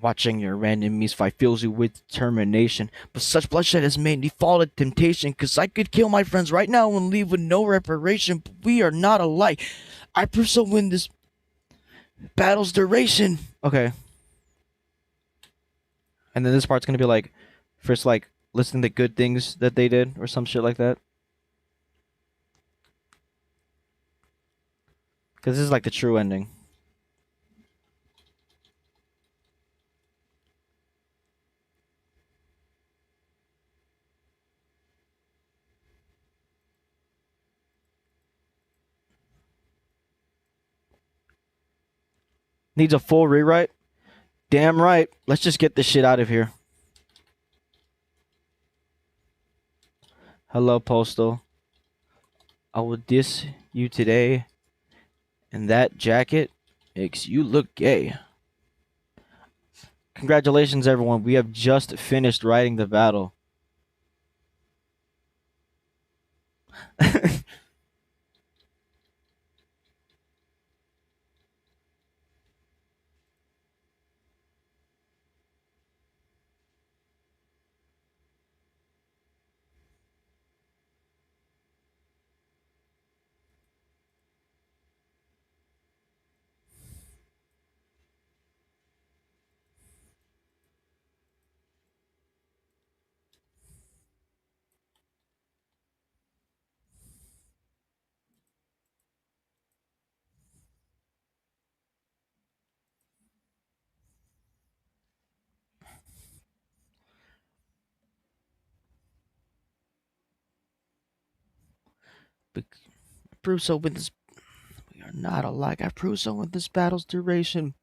Watching your enemies fight fills you with determination. But such bloodshed has made me fall to temptation. Cause I could kill my friends right now and leave with no reparation. But we are not alike. I pursue win this battle's duration. Okay. And then this part's gonna be like, first like, listening to good things that they did or some shit like that. Because this is like the true ending. Needs a full rewrite? Damn right. Let's just get this shit out of here. Hello, Postal. I will diss you today, and that jacket makes you look gay. Congratulations, everyone. We have just finished writing the battle. I prove so with this. We are not alike. I prove so with this battle's duration.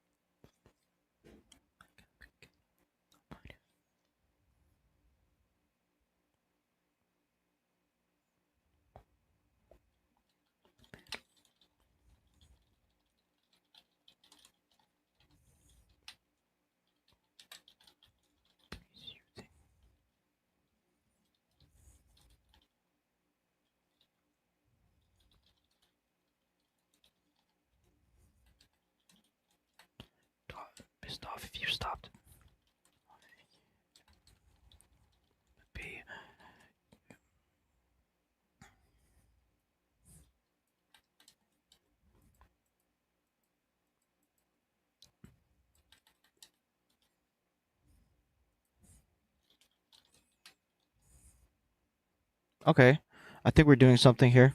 Pissed off if you stopped. Okay. I think we're doing something here.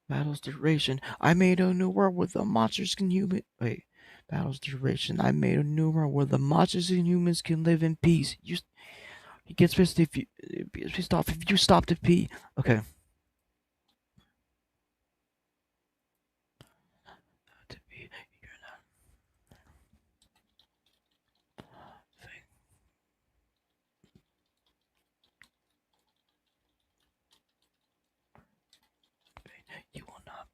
Battle's duration. I made a new world where the monsters can human. Wait. Battle's duration. I made a new world where the monsters and humans can live in peace. He gets pissed if you. He gets pissed off if you stop to pee. Okay. To pee. You're not. You will not.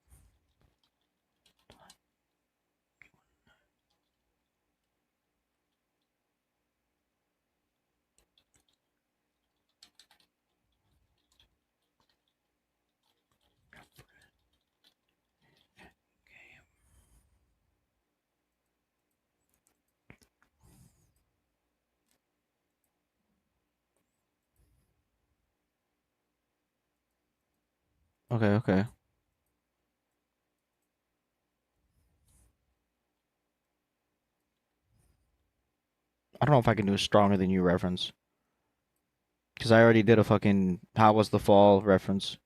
Okay. Okay. I don't know if I can do a stronger than you reference. Because I already did a fucking How Was the Fall reference.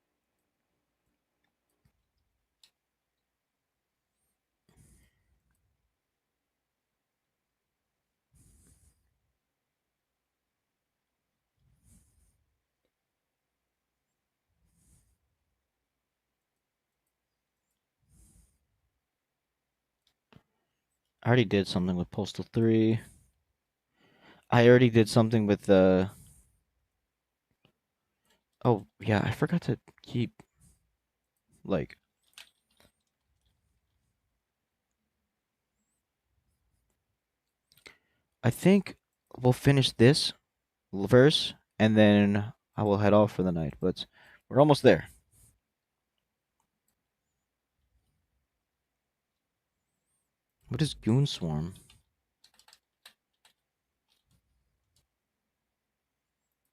I already did something with Postal 3. I already did something with the. Oh, yeah, I forgot to keep. Like. I think we'll finish this verse, and then I will head off for the night. But we're almost there. What is Goon Swarm?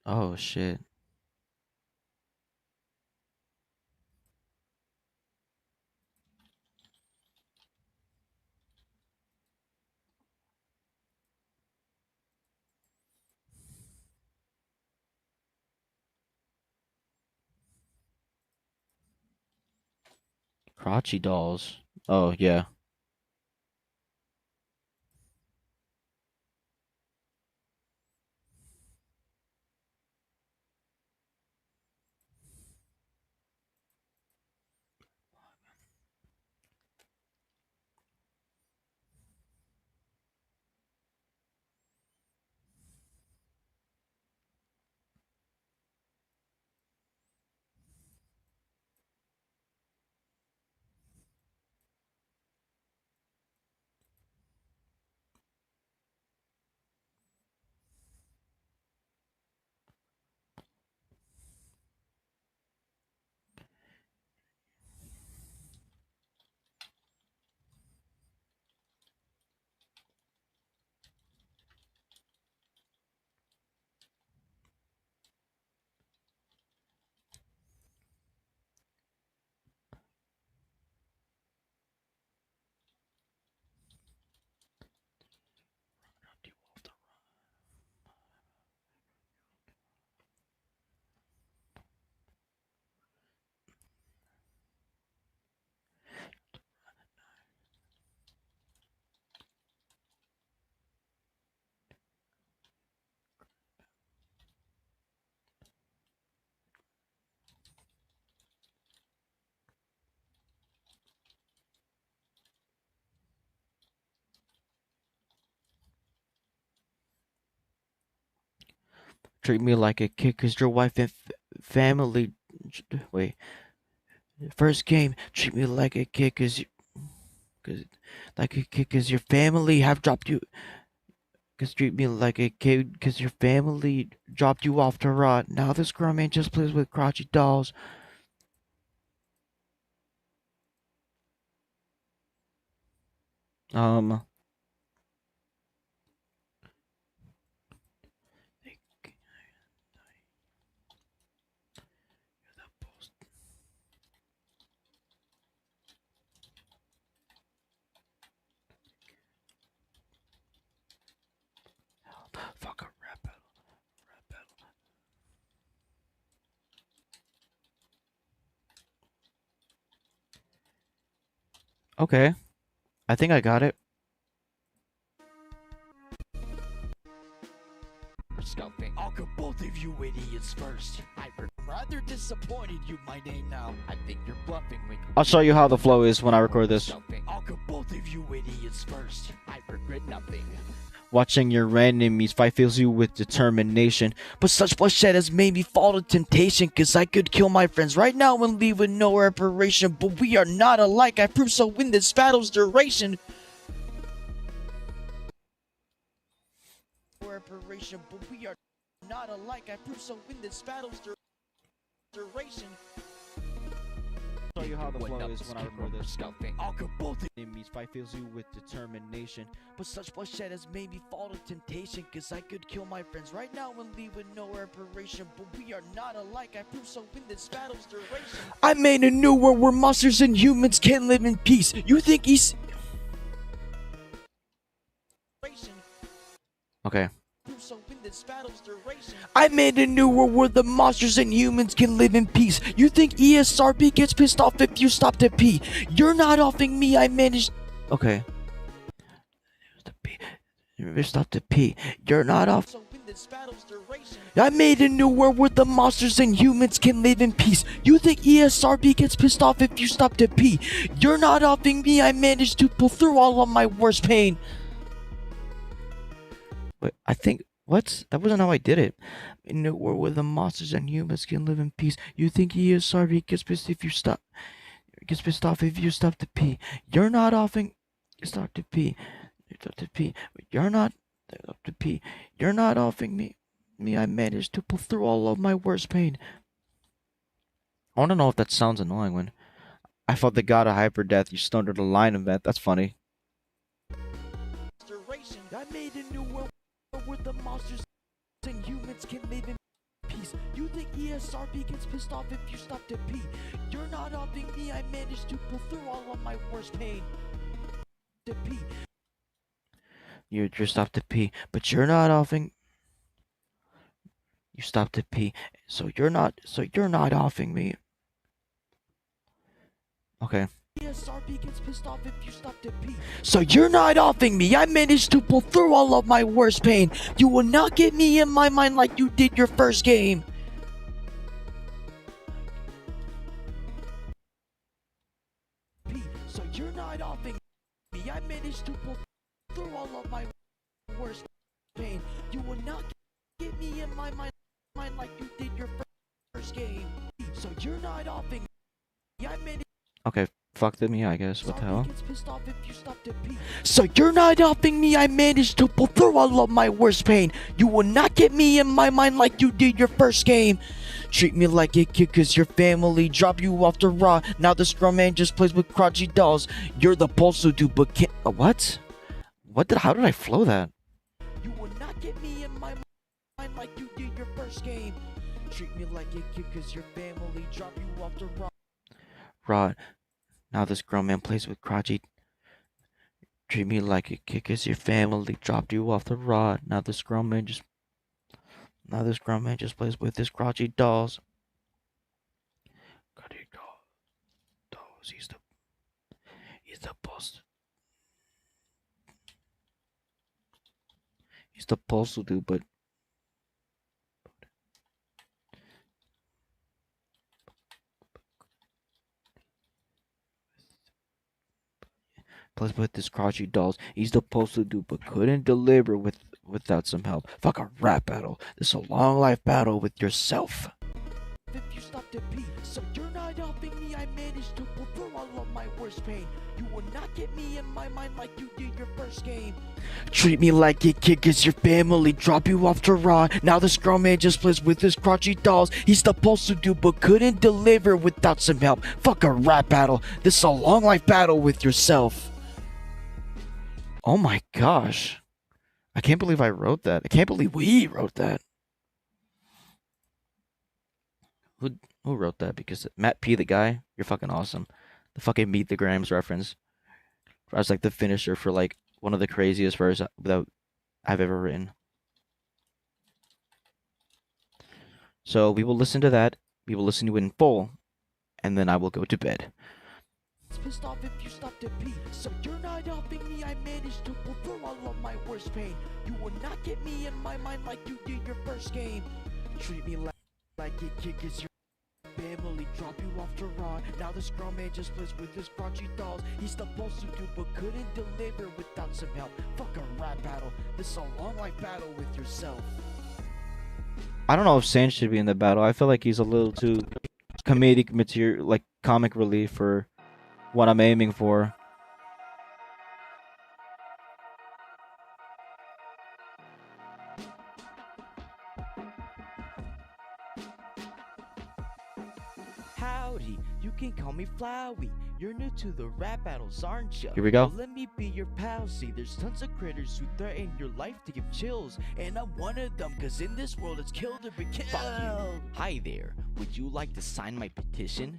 Oh shit. Crotchy dolls. Oh yeah. Treat me like a kid, cause your wife and family. Wait. First game. Treat me like a kid, cause like a kid, cause your family have dropped you. Cause treat me like a kid, cause your family dropped you off to rot. Now this grown man just plays with crotchy dolls. Um. Fuck a rap battle. Rap battle. Okay. I think I got it. Scuffing. I'll kill both of you idiots first. I'm rather disappointed you my name now. I think you're bluffing when I'll show you how the flow is when I record this. I'll kill both of you idiots first. I regret nothing. Watching your enemies fight fills you with determination. But such bloodshed has made me fall to temptation. Cause I could kill my friends right now and leave with no reparation. But we are not alike, I prove so in this battle's duration. Reparation, but we are not alike, I prove so in this battle's duration. Show you how the flow is when I record this. I'll kill both enemies fight fills you with determination. But such bloodshed has made me fall to temptation. Cause I could kill my friends right now and leave with no reparation. But we are not alike, I prove so in this battle's duration. I made a new world where monsters and humans can live in peace. You think he's... Okay. I made a new world where the monsters and humans can live in peace. You think ESRB gets pissed off if you stop to pee? You're not offing me, I managed... Okay. Stop to pee. You're not off... I made a new world where the monsters and humans can live in peace. You think ESRB gets pissed off if you stop to pee? You're not offing me, I managed to pull through all of my worst pain. But I think... What? That wasn't how I did it. In a world where the monsters and humans can live in peace. You think ESRB gets pissed if you stop... Gets pissed off if you stop to pee. You're not offing... Stop to pee. Stop to pee. You're not... Stop to pee. You're not offing me... me, I managed to pull through all of my worst pain. I want to know if that sounds annoying when I fought the god of hyper death. You stunted a line event. That's funny. I made a new world where the monsters and humans can live in peace. You think ESRB gets pissed off if you stop to pee? You're not helping me. I managed to pull through all of my worst pain. To pee. You just stopped to pee, but you're not offing. You stopped to pee, so you're not offing me. Okay. ESRB gets pissed off if you stop to pee. So you're not offing me. I managed to pull through all of my worst pain. You will not get me in my mind like you did your first game. So you're not offing me. I managed to pull through all of my worst pain. You will not get me in my mind like you did your first game. So you're not offing me. I managed. Okay. Fuck me, I guess. What the hell? So you're not helping me. I managed to pull through all of my worst pain. You will not get me in my mind like you did your first game. Treat me like a kid cause your family dropped you off the raw. Now the scrum man just plays with crotchy dolls. You're the Postal dude but can't. What? How did I flow that? You will not get me in my mind like you did your first game. Treat me like a kid cause your family dropped you off the raw. Rod. Now this grown man plays with crotchy. Treat me like a kid cause your family dropped you off the rod. Now this grown man just plays with his crotchy dolls. Crotchy dolls. He's the boss. He's the Postal dude, but plays with his crotchy dolls. He's the Postal dude, but couldn't deliver without some help. Fuck a rap battle. This is a long life battle with yourself. If you stop to pee, so you're not helping me. I managed to pull through all of my worst pain. You will not get me in my mind like you did your first game. Treat me like a kid cause your family drop you off to raw. Now the scrum man just plays with his crotchy dolls. He's supposed to do but couldn't deliver without some help. Fuck a rap battle. This is a long life battle with yourself. Oh my gosh. I can't believe I wrote that. I can't believe we wrote that. Who wrote that? Because Matt P, the guy, you're fucking awesome. The fucking Meet the Grams reference. I was like the finisher for like one of the craziest verses that I've ever written. So we will listen to that. We will listen to it in full. And then I will go to bed. Pissed off if you stop to pee. So you're not helping me. I managed to pull through all of my worst pain. You will not get me in my mind like you did your first game. Treat me like a kid cause your family drop you off to raw. Now the scrum man just plays with his crotchy dolls. He's supposed to do but couldn't deliver without some help. Fuck a rap battle. This is a long life battle with yourself. I don't know if Sans should be in the battle. I feel like he's a little too comedic material, like comic relief for what I'm aiming for. Howdy, you can call me Flowey. You're new to the rap battles, aren't you? Here we go. Well, let me be your pal. See, there's tons of critters who threaten your life to give chills. And I'm one of them, cause in this world it's killed or be killed. Fuck you. Hi there, would you like to sign my petition?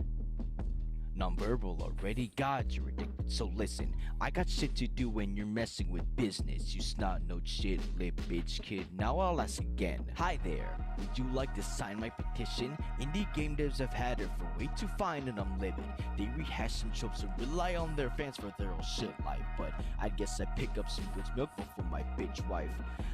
Nonverbal already got you addicted, so listen. I got shit to do when you're messing with business. You snot no shit lip bitch kid. Now I'll ask again. Hi there, would you like to sign my petition? Indie game devs have had it for way too fine and I'm living. They rehash some tropes and rely on their fans for their own shit life. But I guess I pick up some good milk for my bitch wife.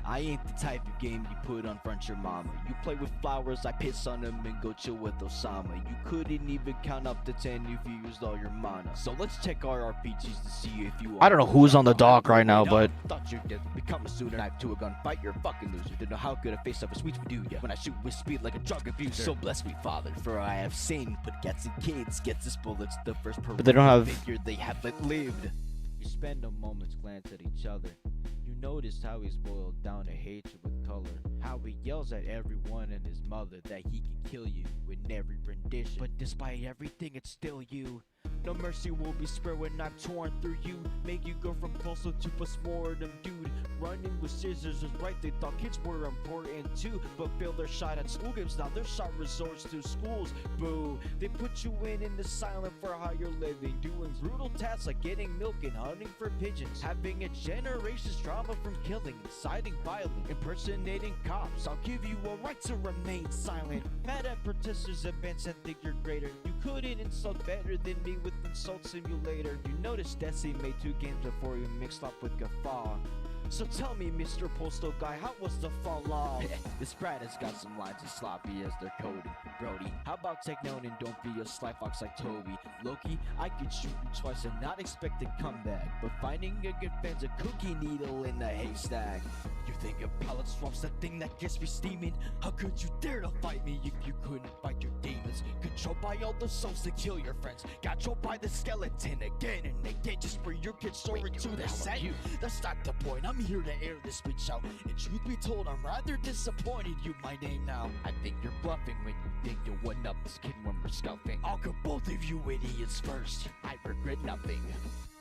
I ain't the type of game you put on front your mama. You play with flowers, I piss on them and go chill with Osama. You couldn't even count up to 10 if you used all your mana. So let's check our RPGs to see if you I don't know who's on the dock right now, but thought you're dead. Become a sooner knife to a gunfight, you're a fucking loser. Don't know how good a face of a sweet do ya when I shoot with speed like a drug abuser. So bless me, Father, for I have sinned. But cats and kids gets this bullets the first per they don't have figure they haven't lived. You spend a moment's glance at each other. You notice how he's boiled down to hatred with color. How he yells at everyone and his mother that he can kill you in every rendition. But despite everything, it's still you. No mercy will be spared when I'm torn through you. Make you go from Postal to postmortem, dude. Running with scissors is right, they thought kids were important too, but failed their shot at school games, now their shot resorts to schools. Boo, they put you in the silent for how you're living, doing brutal tasks like getting milk and hunting for pigeons, having a generation's trauma from killing, inciting violence, impersonating cops. I'll give you a right to remain silent. Mad at protesters advance and think you're greater. You couldn't insult better than me with Insult Simulator. You noticed Desi made 2 games before you mixed up with Gaffa. So tell me, Mr. Postal Guy, how was the fall off? This brat has got some lines as sloppy as their code. Brody, how about take note and don't be a sly fox like Toby? Loki, I could shoot you twice and not expect a comeback, but finding a good fan's a cookie needle in the haystack. You think a pallet swap's the thing that gets me steaming? How could you dare to fight me if you couldn't fight your demons? Controlled by all the souls to kill your friends, got trolled by the skeleton again and again, just for your kids soaring to the set. That's not the point, I'm here to air this bitch out, and truth be told, I'm rather disappointed you my name now. I think you're bluffing when you think you'll one up this kid when we're scuffing. I'll kill both of you idiots first, I regret nothing.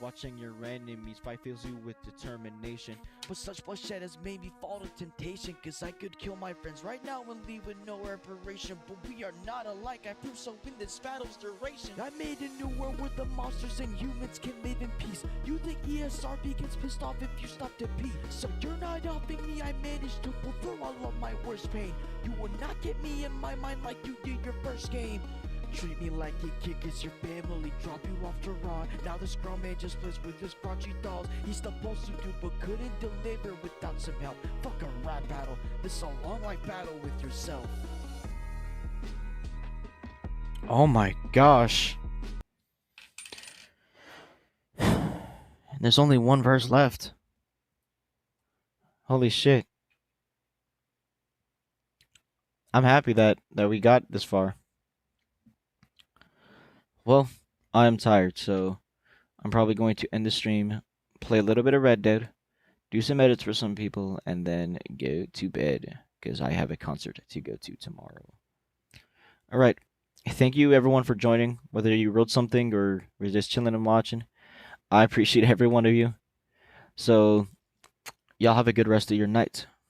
Watching your enemies fight fills you with determination, but such bloodshed has made me fall to temptation, cause I could kill my friends right now and leave with no reparation, but we are not alike, I prove so in this battle's duration. I made a new world where the monsters and humans can live in peace. You think ESRB gets pissed off if you stop to pee? So you're not helping me, I managed to pull through all of my worst pain. You will not get me in my mind like you did your first game. Treat me like a kid cause your family drop you off to rot. Now this grown man just plays with his crunchy dolls. He's supposed to do but couldn't deliver without some help. Fuck a rap battle, this a long life battle with yourself. Oh my gosh. There's only one verse left. Holy shit. I'm happy that we got this far. Well, I am tired, so I'm probably going to end the stream, play a little bit of Red Dead, do some edits for some people, and then go to bed, because I have a concert to go to tomorrow. Alright, thank you everyone for joining, whether you wrote something or were just chilling and watching. I appreciate every one of you. So, y'all have a good rest of your night.